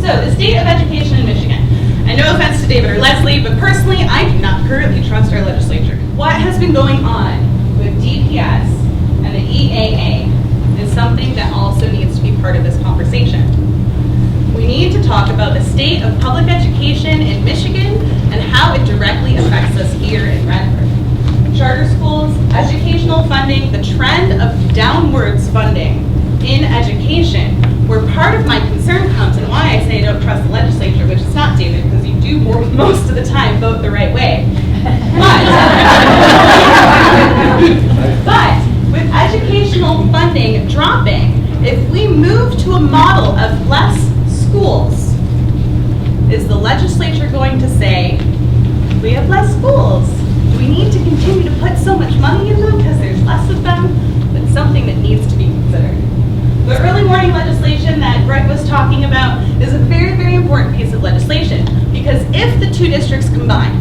So the state of education in Michigan. And no offense to David or Leslie, but personally, I do not currently trust our legislature. What has been going on with DPS and the EAA is something that also needs to be part of this conversation. We need to talk about the state of public education in Michigan and how it directly affects us here in Redford. Charter schools, educational funding, the trend of downwards funding in education, where part of my concern comes and why I say I don't trust the legislature, which is not David, because you do most of the time vote the right way. But with educational funding dropping, if we move to a model of less schools, is the legislature going to say, we have less schools? Do we need to continue to put so much money in them because there's less of them? That's something that needs to be considered. The early warning legislation that Greg was talking about is a very, very important piece of legislation, because if the two districts combine,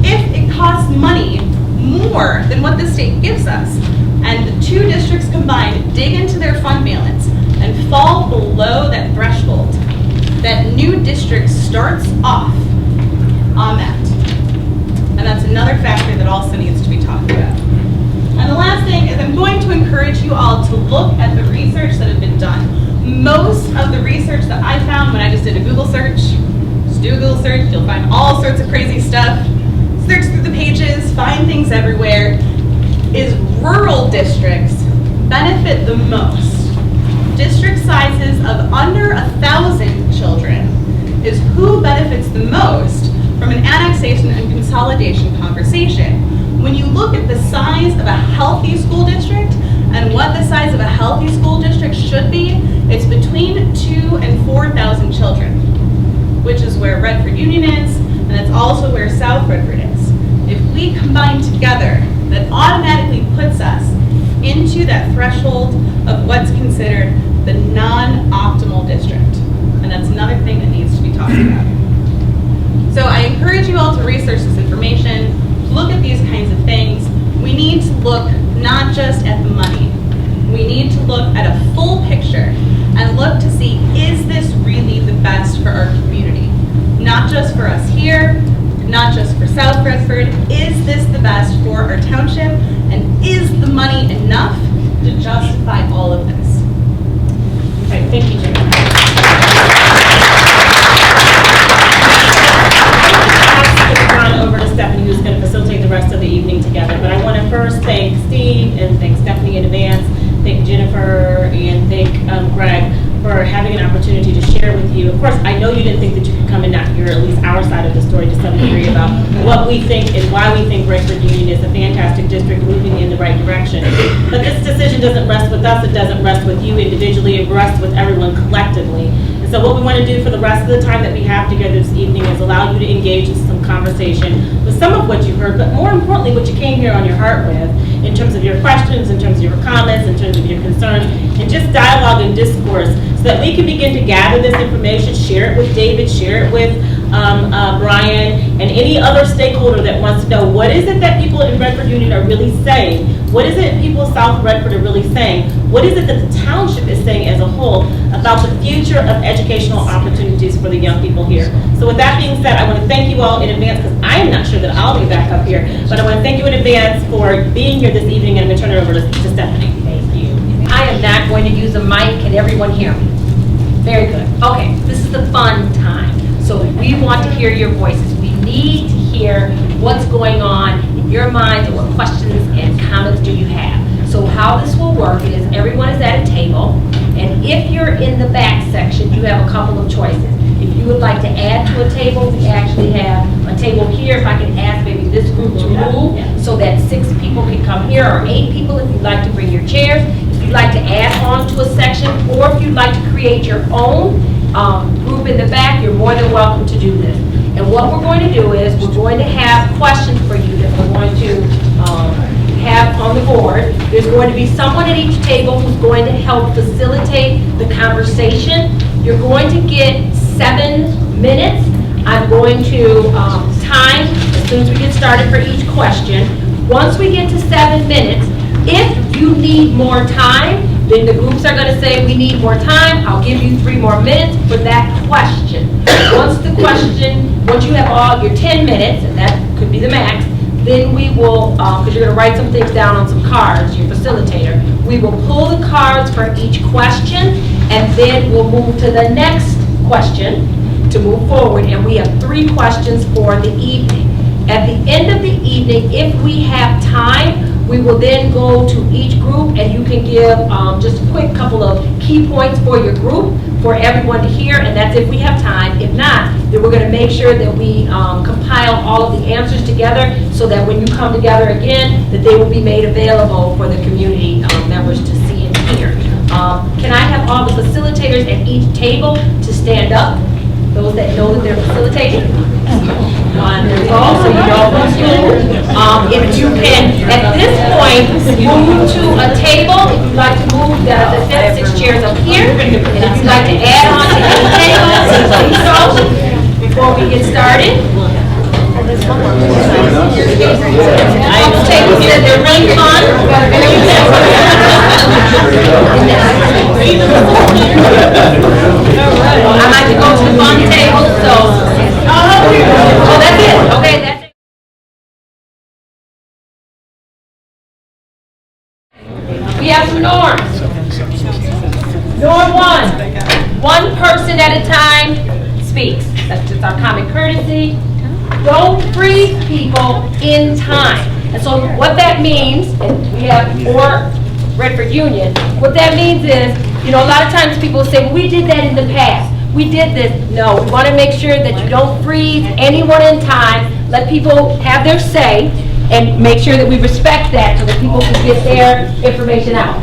if it costs money more than what the state gives us, and the two districts combined dig into their fund balance and fall below that threshold, that new district starts off on that. And that's another factor that also needs to be talked about. And the last thing is I'm going to encourage you all to look at the research that has been done. Most of the research that I found when I just did a Google search, just do a Google search, you'll find all sorts of crazy stuff. Search through the pages, find things everywhere, is rural districts benefit the most. District sizes of under 1,000 children is who benefits the most from an annexation and consolidation conversation. When you look at the size of a healthy school district and what the size of a healthy school district should be, it's between 2,000 and 4,000 children, which is where Redford Union is, and it's also where South Redford is. If we combine together, that automatically puts us into that threshold of what's considered the non-optimal district. And that's another thing that needs to be talked about. So I encourage you all to research this information, look at these kinds of things. We need to look not just at the money. We need to look at a full picture and look to see, is this really the best for our community? Not just for us here, not just for South Redford. Is this the best for our township? And is the money enough to justify all of this? Okay, thank you, Jim. Over to Stephanie, who's going to facilitate the rest of the evening together. But I want to first thank Steve and thank Stephanie in advance, thank Jennifer, and thank Greg for having an opportunity to share with you. Of course, I know you didn't think that you could come and not hear at least our side of the story to some degree about what we think and why we think Redford Union is a fantastic district moving in the right direction. But this decision doesn't rest with us, it doesn't rest with you individually, it rests with everyone collectively. And so what we want to do for the rest of the time that we have together this evening is allow you to engage in some conversation with some of what you heard, but more importantly, what you came here on your heart with, in terms of your questions, in terms of your comments, in terms of your concerns, and just dialogue and discourse so that we can begin to gather this information, share it with David, share it with Brian, and any other stakeholder that wants to know what is it that people in Redford Union are really saying, what is it people of South Redford are really saying, what is it that the township is saying as a whole about the future of educational opportunities for the young people here. So with that being said, I want to thank you all in advance, because I am not sure that I'll be back up here, but I want to thank you in advance for being here this evening, and I'm going to turn it over to Stephanie. Thank you. I am not going to use a mic. Can everyone hear me? Very good. Okay, this is the fun time. So we want to hear your voices. We need to hear what's going on in your minds, or what questions and comments do you have? So how this will work is everyone is at a table, and if you're in the back section, you have a couple of choices. If you would like to add to a table, we actually have a table here. If I can ask maybe this group to move so that 6 people can come here, or 8 people if you'd like to bring your chairs. If you'd like to add on to a section, or if you'd like to create your own group in the back, you're more than welcome to do this. And what we're going to do is we're going to have questions for you that we're going to have on the board. There's going to be someone at each table who's going to help facilitate the conversation. You're going to get 7 minutes. I'm going to time as soon as we get started for each question. Once we get to 7 minutes, if you need more time, then the groups are going to say, we need more time. I'll give you 3 more minutes for that question. Once you have all your 10 minutes, and that could be the max, then we will, because you're going to write some things down on some cards, your facilitator, we will pull the cards for each question, and then we'll move to the next question to move forward, and we have 3 questions for the evening. At the end of the evening, if we have time, we will then go to each group, and you can give just a quick couple of key points for your group for everyone to hear, and that's if we have time. If not, then we're going to make sure that we compile all of the answers together so that when you come together again, that they will be made available for the community members to see and hear. Can I have all the facilitators at each table to stand up? Those that know that they're facilitating. There we go, so you know who's who. If you can, at this point, move to a table. If you'd like to move, the 6 chairs up here. And if you'd like to add on to any table, please so, before we get started. Tables here, they're really fun. I like to go to the fun table, so. Oh, that's it. Okay, that's it. We have some norms. Norm 1 person at a time speaks. That's just our common courtesy. Don't freeze people in time. And so what that means, and we have for Redford Union, what that means is, a lot of times people say, well, we did that in the past. We did this. No, we want to make sure that you don't freeze anyone in time. Let people have their say and make sure that we respect that so that people can get their information out.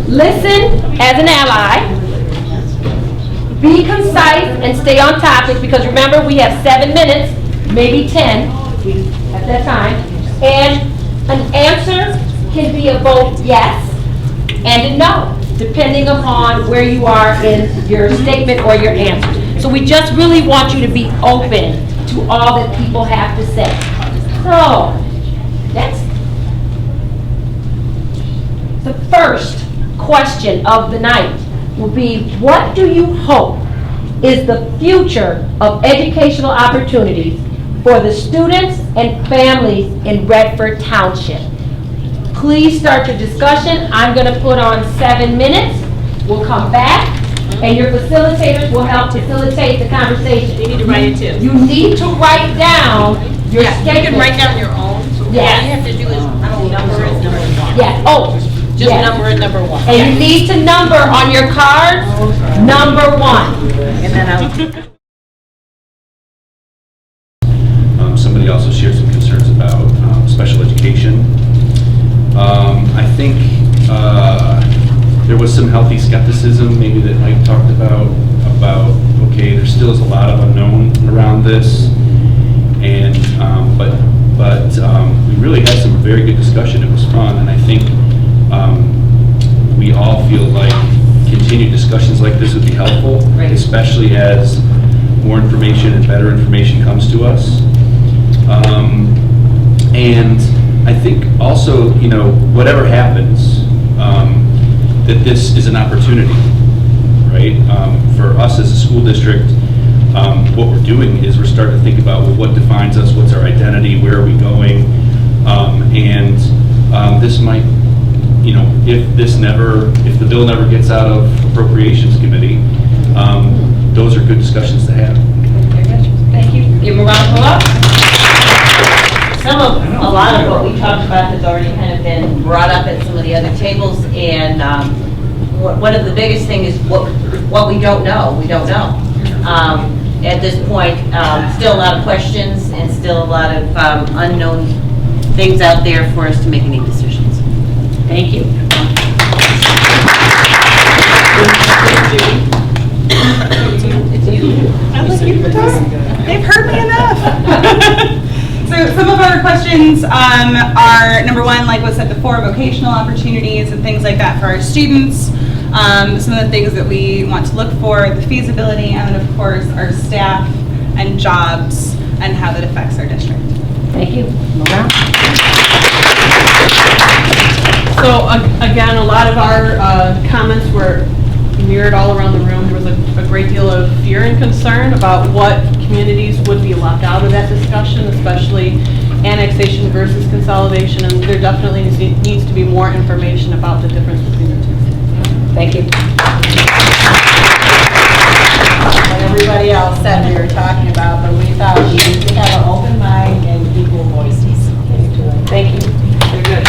Listen as an ally. Be concise and stay on topic, because remember, we have 7 minutes, maybe 10 at that time. And an answer can be a both yes and a no, depending upon where you are in your statement or your answer. So we just really want you to be open to all that people have to say. So, next. The first question of the night will be, what do you hope is the future of educational opportunities for the students and families in Redford Township? Please start your discussion. I'm going to put on 7 minutes. We'll come back, and your facilitators will help facilitate the conversation. You need to write it too. You need to write down your statement. You can write down your own. Yes. All you have to do is number it, number 1. Yes. Oh, Just yes. number it, number 1. And you need to number on your cards, number 1. And then Somebody also shared some concerns about special education. I think there was some healthy skepticism, maybe that Mike talked about, okay, there still is a lot of unknown around this, and but we really had some very good discussion. It was fun, and I think we all feel like continued discussions like this would be helpful, Right. especially as more information and better information comes to us. And I think also, whatever happens, that this is an opportunity, right? For us as a school district, what we're doing is we're starting to think about, well, what defines us, what's our identity, where are we going? And this might, if the bill never gets out of Appropriations Committee, those are good discussions to have. Thank you. Give them a round of applause. A lot of what we talked about has already kind of been brought up at some of the other tables, and one of the biggest things is what we don't know. We don't know. At this point, still a lot of questions and still a lot of unknown things out there for us to make any decisions. Thank you. It's you. I'd like you to talk. They've heard me enough. So some of our questions are, number one, like was said before, vocational opportunities and things like that for our students. Some of the things that we want to look for, the feasibility, and then of course our staff and jobs and how that affects our district. Thank you. So again, a lot of our comments were mirrored all around the room. There was a great deal of fear and concern about what communities would be left out of that discussion, especially annexation versus consolidation, and there definitely needs to be more information about the difference between the two. Thank you. What everybody else said we were talking about, but we thought we need to have an open mind and equal voices. Thank you. Very good.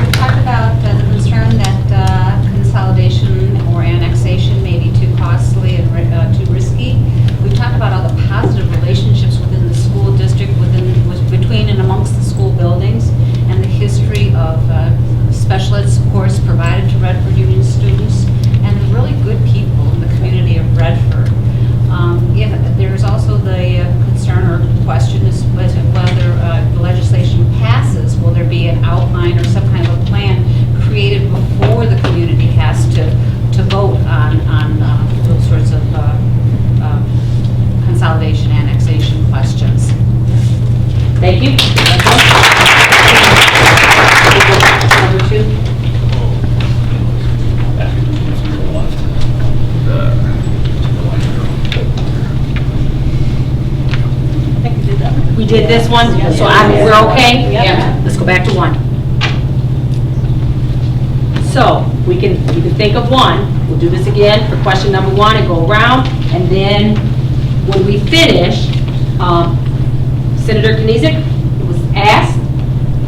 We talked about the concern that consolidation or annexation may be too costly and too risky. We talked about all the positive relationships within the school district, between and amongst the school buildings, and the history of special ed supports provided to Redford Union students, and the really good people in the community of Redford. There's also the concern or question is whether the legislation passes, will there be an outline or some kind of a plan created before the community has to vote on those sorts of consolidation, annexation questions. Thank you. Number two. We did this one, so we're okay? Yeah. Let's go back to one. So, we can think of one. We'll do this again for question number one and go around, and then when we finish, Senator Kniezek was asked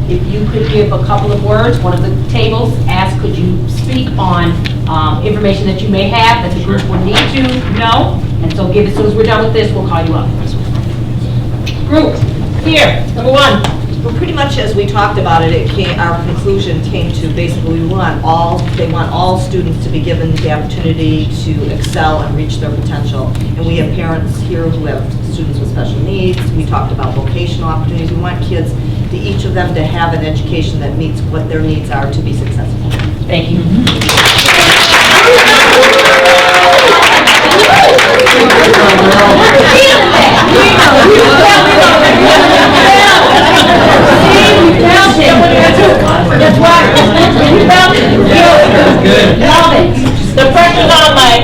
if you could give a couple of words. One of the tables asked, could you speak on information that you may have that the group would need to know? And so as soon as we're done with this, we'll call you up. Group, here, number one. Well, pretty much as we talked about it, our conclusion came to basically they want all students to be given the opportunity to excel and reach their potential. And we have parents here who have students with special needs. We talked about vocational opportunities. We want kids, each of them, to have an education that meets what their needs are to be successful. Thank you. That's right. You felt it. Good. Love it. The pressure's on my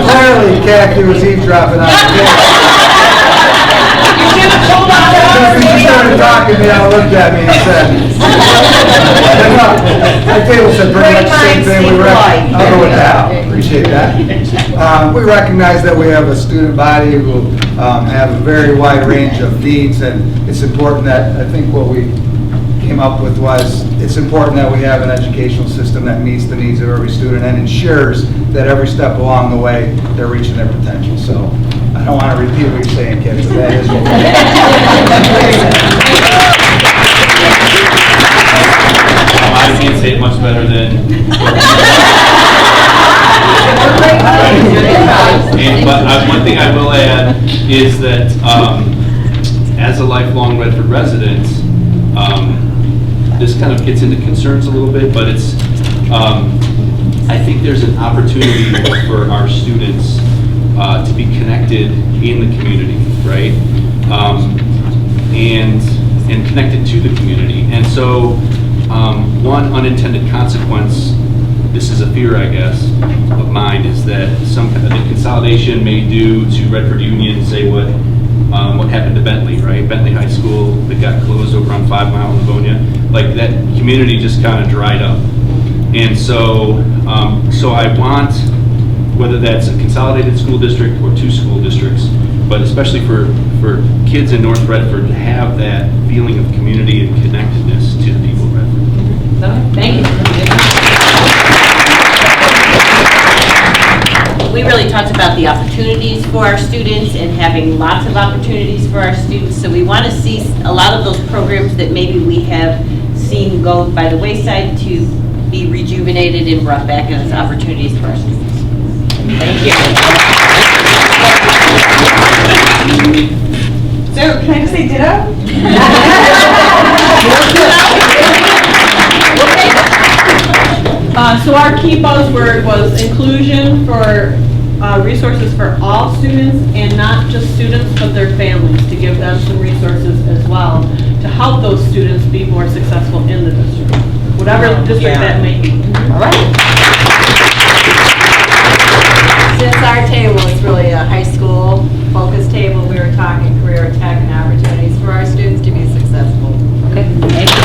Clearly, Kathy was eavesdropping on the She started talking to me, I looked at me and said, my table said pretty much the same thing. I'll go with that. Appreciate that. We recognize that we have a student body who have a very wide range of needs, and it's important that, I think what we came up with was, it's important that we have an educational system that meets the needs of every student and ensures that every step along the way, they're reaching their potential. So I don't want to repeat what you're saying, kids, but that is what I can't say it much better than. But one thing I will add is that as a lifelong Redford resident, this kind of gets into concerns a little bit, but it's, I think there's an opportunity for our students to be connected in the community, right? And connected to the community. And so one unintended consequence, this is a fear, I guess, of mine, is that some kind of the consolidation may do to Redford Union, say what happened to Bentley, right? Bentley High School that got closed over on 5 Mile in Livonia. Like, that community just kind of dried up. And so, so I want, whether that's a consolidated school district or 2 school districts, but especially for kids in North Redford to have that feeling of community and connectedness to the people of Redford. Thank you. We really talked about the opportunities for our students and having lots of opportunities for our students. So we want to see a lot of those programs that maybe we have seen go by the wayside to be rejuvenated and brought back as opportunities for our students. Thank you. So, can I just say ditto? So our key buzzword was inclusion for resources for all students, and not just students, but their families, to give them some resources as well to help those students be more successful in the district, whatever district that may be. All right. Since our table is really a high school focus table, we were talking career tech and opportunities for our students to be successful. Okay. Thank you.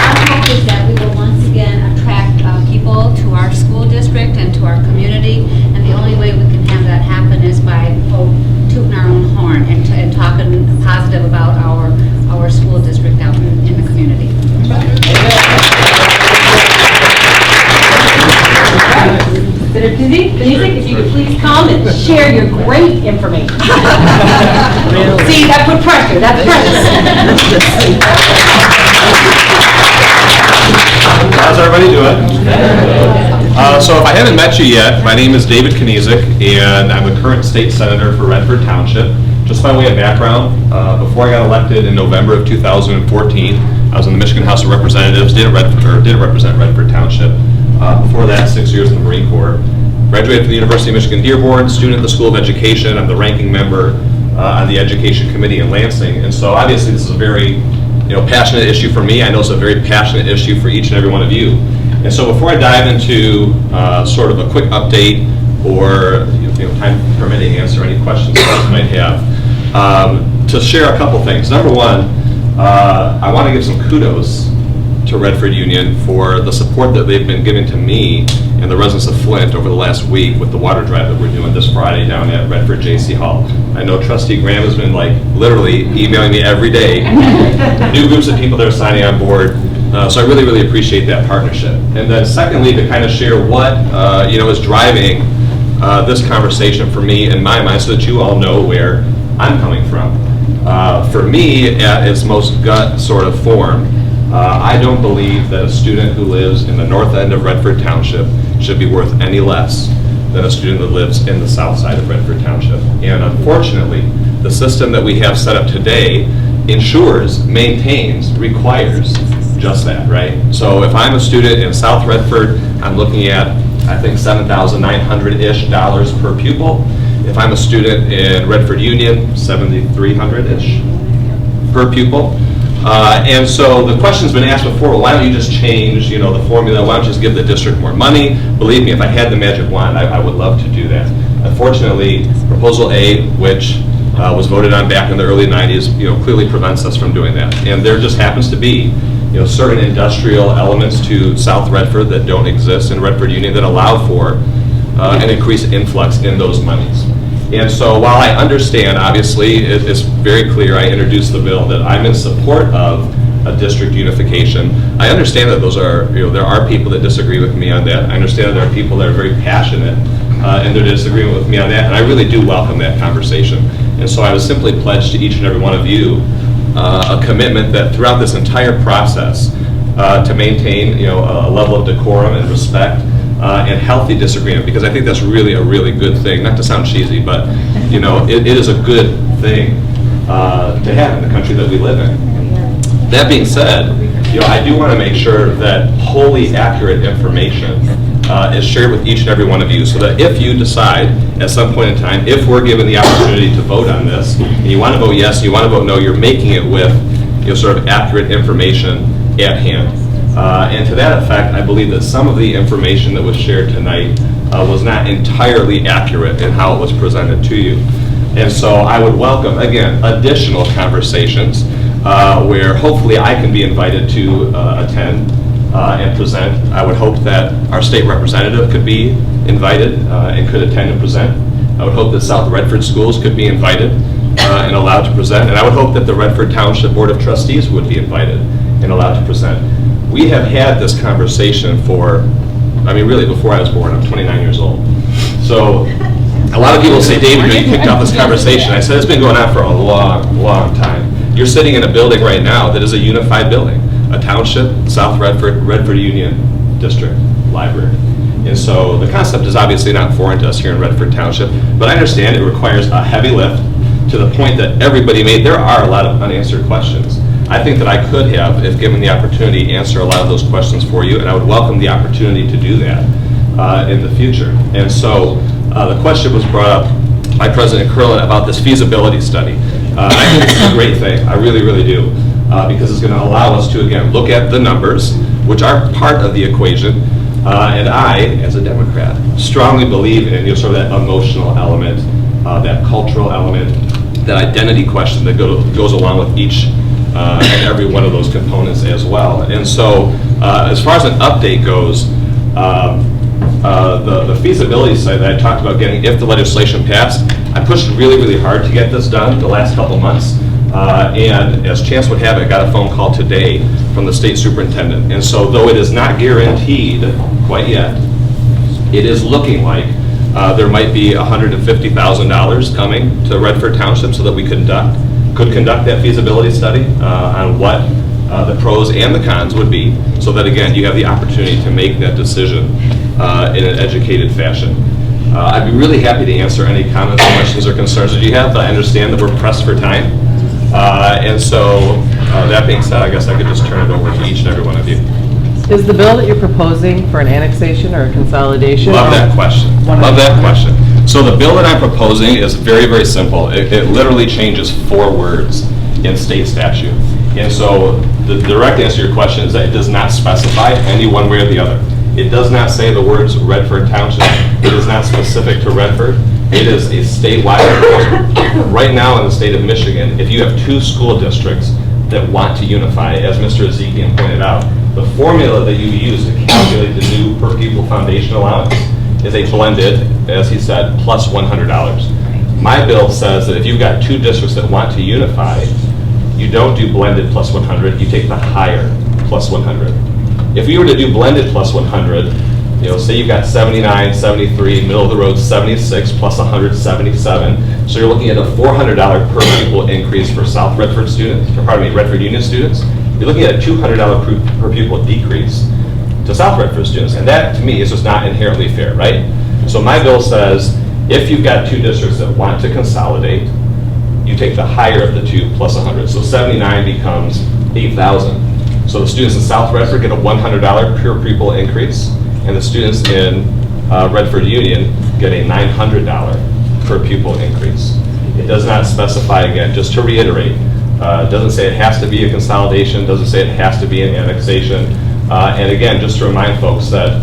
Our hope is that we will once again attract people to our school district and to our community, and the only way we can have that happen is by tooting our own horn and talking positive about our school district out in the community. Denise, if you could please come and share your great information. See, that put pressure, that's pressure. How's everybody doing? So if I haven't met you yet, my name is David Kniezek, and I'm the current state senator for Redford Township. Just by way of background, before I got elected in November of 2014, I was in the Michigan House of Representatives, did represent Redford Township. Before that, 6 years in the Marine Corps. Graduated from the University of Michigan Dearborn, student at the School of Education. I'm the ranking member on the Education Committee in Lansing. And so obviously this is a very passionate issue for me. I know it's a very passionate issue for each and every one of you. And so before I dive into sort of a quick update or time permitting, answer any questions that you might have, to share a couple things. Number one, I want to give some kudos to Redford Union for the support that they've been giving to me and the residents of Flint over the last week with the water drive that we're doing this Friday down at Redford J.C. Hall. I know Trustee Graham has been literally emailing me every day. New groups of people that are signing on board. So I really, really appreciate that partnership. And then secondly, to kind of share what is driving this conversation for me in my mind, so that you all know where I'm coming from. For me, at its most gut sort of form, I don't believe that a student who lives in the north end of Redford Township should be worth any less than a student that lives in the south side of Redford Township. And unfortunately, the system that we have set up today ensures, maintains, requires just that, right? So if I'm a student in South Redford, I'm looking at, I think, $7,900-ish per pupil. If I'm a student in Redford Union, $7,300-ish per pupil. And so the question's been asked before, well, why don't you just change, the formula? Why don't you just give the district more money? Believe me, if I had the magic wand, I would love to do that. Unfortunately, Proposal A, which was voted on back in the early 90s, clearly prevents us from doing that. And there just happens to be, certain industrial elements to South Redford that don't exist in Redford Union that allow for an increased influx in those monies. And so while I understand, obviously, it's very clear, I introduced the bill, that I'm in support of a district unification. I understand that those are, there are people that disagree with me on that. I understand that there are people that are very passionate in their disagreement with me on that, and I really do welcome that conversation. And so I would simply pledge to each and every one of you a commitment that throughout this entire process to maintain, a level of decorum and respect and healthy disagreement, because I think that's really a really good thing. Not to sound cheesy, but it is a good thing to have in the country that we live in. That being said, I do want to make sure that wholly accurate information is shared with each and every one of you, so that if you decide at some point in time, if we're given the opportunity to vote on this, and you want to vote yes, you want to vote no, you're making it with sort of accurate information at hand. And to that effect, I believe that some of the information that was shared tonight was not entirely accurate in how it was presented to you. And so I would welcome, again, additional conversations where hopefully I can be invited to attend and present. I would hope that our state representative could be invited and could attend and present. I would hope that South Redford schools could be invited and allowed to present. And I would hope that the Redford Township Board of Trustees would be invited and allowed to present. We have had this conversation for, I mean, really before I was born. I'm 29 years old. So a lot of people say, David, you kicked off this conversation. I said it's been going on for a long, long time. You're sitting in a building right now that is a unified building, a township, South Redford, Redford Union District Library. And so the concept is obviously not foreign to us here in Redford Township, but I understand it requires a heavy lift to the point that everybody made. There are a lot of unanswered questions. I think that I could have, if given the opportunity, answer a lot of those questions for you, and I would welcome the opportunity to do that in the future. And so the question was brought up by President Curlin about this feasibility study. I think it's a great thing. I really, really do, because it's going to allow us to, again, look at the numbers, which are part of the equation. And I, as a Democrat, strongly believe in sort of that emotional element, that cultural element, that identity question that goes along with each and every one of those components as well. And so, as far as an update goes, the feasibility study that I talked about getting if the legislation passed, I pushed really, really hard to get this done the last couple months. And as chance would have it, I got a phone call today from the state superintendent. And so though it is not guaranteed quite yet, it is looking like there might be $150,000 coming to Redford Township so that we could conduct that feasibility study on what the pros and the cons would be, so that again you have the opportunity to make that decision in an educated fashion. I'd be really happy to answer any comments, questions, or concerns that you have, but I understand that we're pressed for time. And so, that being said, I guess I could just turn it over to each and every one of you. Is the bill that you're proposing for an annexation or a consolidation? Love that question. Love that question. So the bill that I'm proposing is very, very simple. It literally changes 4 words in state statute. And so the direct answer to your question is that it does not specify any one way or the other. It does not say the words Redford Township. It is not specific to Redford. It is a statewide proposal. Right now in the state of Michigan, if you have 2 school districts that want to unify, as Mr. Ezekian pointed out, the formula that you use to calculate the new per pupil foundation allowance is a blended, as he said, plus $100. My bill says that if you've got 2 districts that want to unify, you don't do blended plus 100, you take the higher plus 100. If you were to do blended plus 100, say you've got 79, 73, middle of the road 76 plus 177. So you're looking at a $400 per pupil increase for South Redford students, or pardon me, Redford Union students. You're looking at a $200 per pupil decrease to South Redford students. And that, to me, is just not inherently fair, right? So my bill says, if you've got 2 districts that want to consolidate, you take the higher of the 2 plus 100. So 79 becomes 8,000. So the students in South Redford get a $100 per pupil increase, and the students in Redford Union get a $900 per pupil increase. It does not specify, again, just to reiterate, it doesn't say it has to be a consolidation, doesn't say it has to be an annexation. And again, just to remind folks that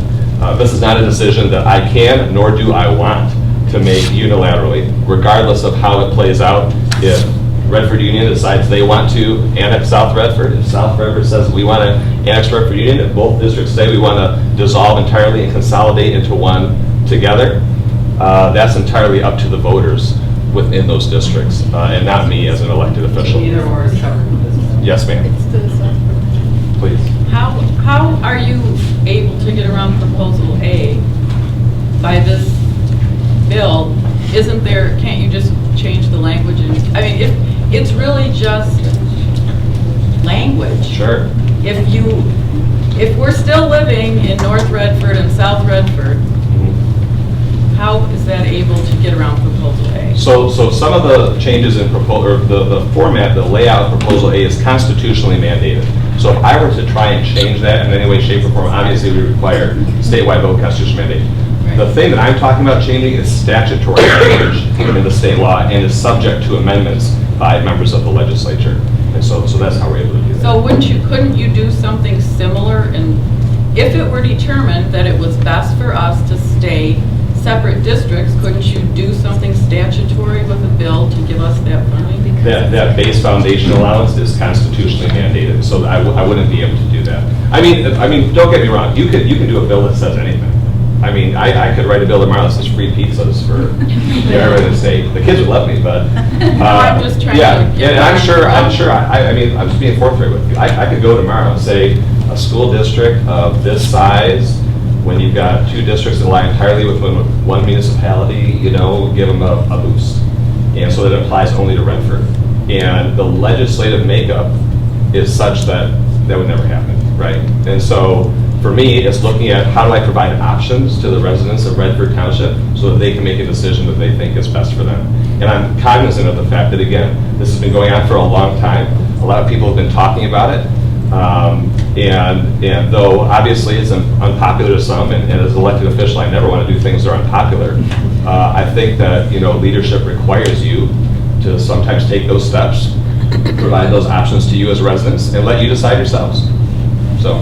this is not a decision that I can, nor do I want to make unilaterally, regardless of how it plays out. If Redford Union decides they want to annex South Redford, if South Redford says we want to annex Redford Union, if both districts say we want to dissolve entirely and consolidate into one together, that's entirely up to the voters within those districts, and not me as an elected official. Either or is covered in this. Yes, ma'am. Please. How are you able to get around proposal A by this bill? Isn't there, can't you just change the language? I mean, if it's really just language. Sure. If we're still living in North Redford and South Redford, how is that able to get around proposal A? So some of the changes in the format, the layout of proposal A is constitutionally mandated. So if I were to try and change that in any way, shape, or form, obviously we require statewide vote constitutional mandate. Right. The thing that I'm talking about changing is statutory language in the state law and is subject to amendments by members of the legislature. And so that's how we're able to do that. So couldn't you do something similar? And if it were determined that it was best for us to stay separate districts, couldn't you do something statutory with a bill to give us that funding? that base foundation allowance is constitutionally mandated, so I wouldn't be able to do that. I mean, don't get me wrong, you can do a bill that says anything. I mean, I could write a bill tomorrow that says free pizzas for everyone to say. The kids would love me, but I'm just trying yeah, to and I'm sure. I mean, I'm just being forthright with you. I could go tomorrow and say a school district of this size, when you've got 2 districts that lie entirely within one municipality, you know, give them a boost, and so that it applies only to Redford. And the legislative makeup is such that would never happen, right? And so, for me, it's looking at how do I provide options to the residents of Redford Township so that they can make a decision that they think is best for them. And I'm cognizant of the fact that, again, this has been going on for a long time. A lot of people have been talking about it. And though obviously it's unpopular to some, and as an elected official, I never want to do things that are unpopular, I think that, you know, leadership requires you to sometimes take those steps, provide those options to you as residents, and let you decide yourselves. So.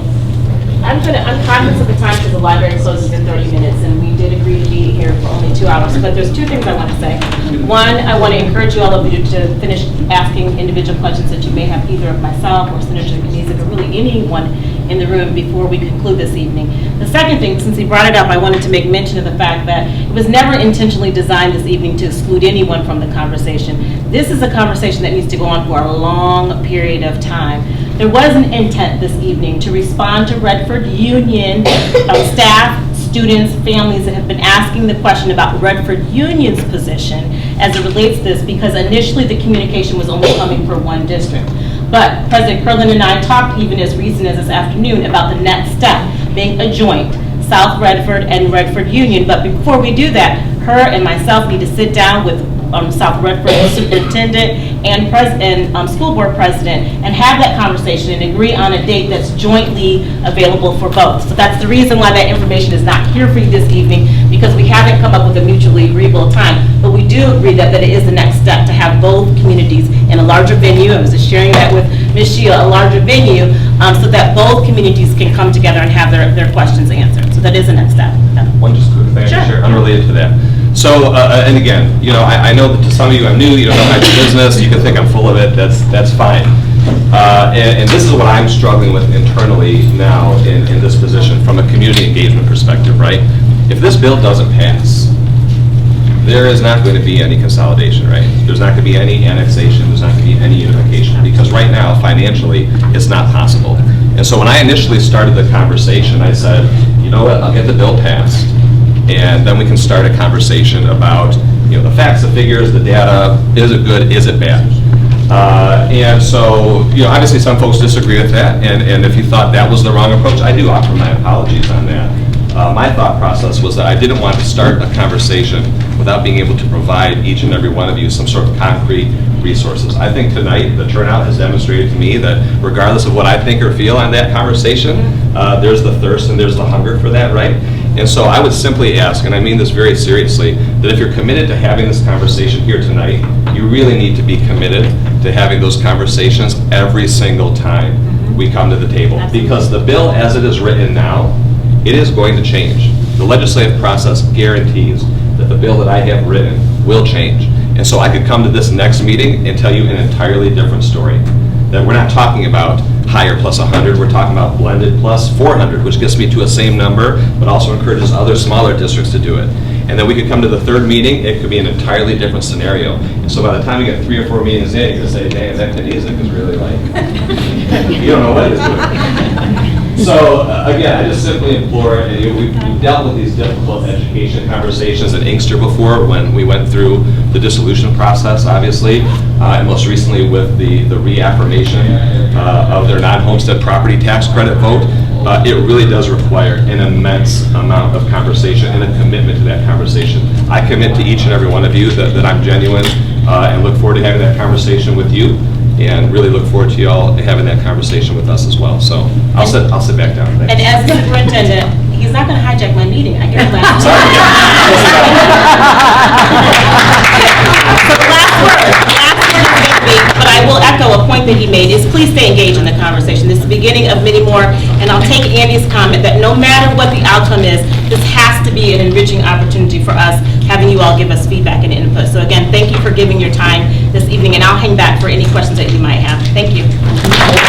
I'm cognizant of the time because the library closes in 30 minutes, and we did agree to be here for only 2 hours. But there's 2 things I want to say. One, I want to encourage you all of you to finish asking individual questions that you may have either of myself or Senator Knizek or really anyone in the room before we conclude this evening. The second thing, since he brought it up, I wanted to make mention of the fact that it was never intentionally designed this evening to exclude anyone from the conversation. This is a conversation that needs to go on for a long period of time. There was an intent this evening to respond to Redford Union staff, students, families that have been asking the question about Redford Union's position as it relates to this, because initially the communication was only coming for one district. But President Kerlin and I talked even as recent as this afternoon about the next step being a joint, South Redford and Redford Union. But before we do that, her and myself need to sit down with South Redford Superintendent and School Board President and have that conversation and agree on a date that's jointly available for both. So that's the reason why that information is not here for you this evening, because we haven't come up with a mutually agreeable time. But we do agree that it is the next step to have both communities in a larger venue. I was just sharing that with Ms. Sheila, a larger venue, so that both communities can come together and have their questions answered. So that is the next step. One just quick thing I can share, unrelated to that. So, and again, you know, I know that to some of you I'm new, you don't know my business, you can think I'm full of it, that's fine. And this is what I'm struggling with internally now in this position from a community engagement perspective, right? If this bill doesn't pass, there is not going to be any consolidation, right? There's not going to be any annexation, there's not going to be any unification, because right now, financially, it's not possible. And so when I initially started the conversation, I said, you know what, I'll get the bill passed, and then we can start a conversation about, you know, the facts, the figures, the data. Is it good? Is it bad? And so, you know, obviously some folks disagree with that, and if you thought that was the wrong approach, I do offer my apologies on that. My thought process was that I didn't want to start a conversation without being able to provide each and every one of you some sort of concrete resources. I think tonight the turnout has demonstrated to me that regardless of what I think or feel on that conversation, there's the thirst and there's the hunger for that, right? And so I would simply ask, and I mean this very seriously, that if you're committed to having this conversation here tonight, you really need to be committed to having those conversations every single time we come to the table. Because the bill as it is written now, it is going to change. The legislative process guarantees that the bill that I have written will change. And so I could come to this next meeting and tell you an entirely different story. That we're not talking about higher plus 100, we're talking about blended plus 400, which gets me to a same number, but also encourages other smaller districts to do it. And then we could come to the third meeting, it could be an entirely different scenario. And so by the time we get 3 or 4 meetings in, you're gonna say, dang, that Knizek is really like, you don't know what it's doing. So again, I just simply implore, and we've dealt with these difficult education conversations in Inkster before when we went through the dissolution process, obviously, and most recently with the reaffirmation of their non-homestead property tax credit vote. It really does require an immense amount of conversation and a commitment to that conversation. I commit to each and every one of you that I'm genuine and look forward to having that conversation with you. And really look forward to you all having that conversation with us as well. So I'll sit back down. Thanks. And as the superintendent, he's not going to hijack my meeting. I hear him laughing. So the last word, but I will echo a point that he made. It's clear please stay engaged in the conversation. This is the beginning of many more, and I'll take Andy's comment that no matter what the outcome is, this has to be an enriching opportunity for us, having you all give us feedback and input. So again, thank you for giving your time this evening, and I'll hang back for any questions that you might have. Thank you.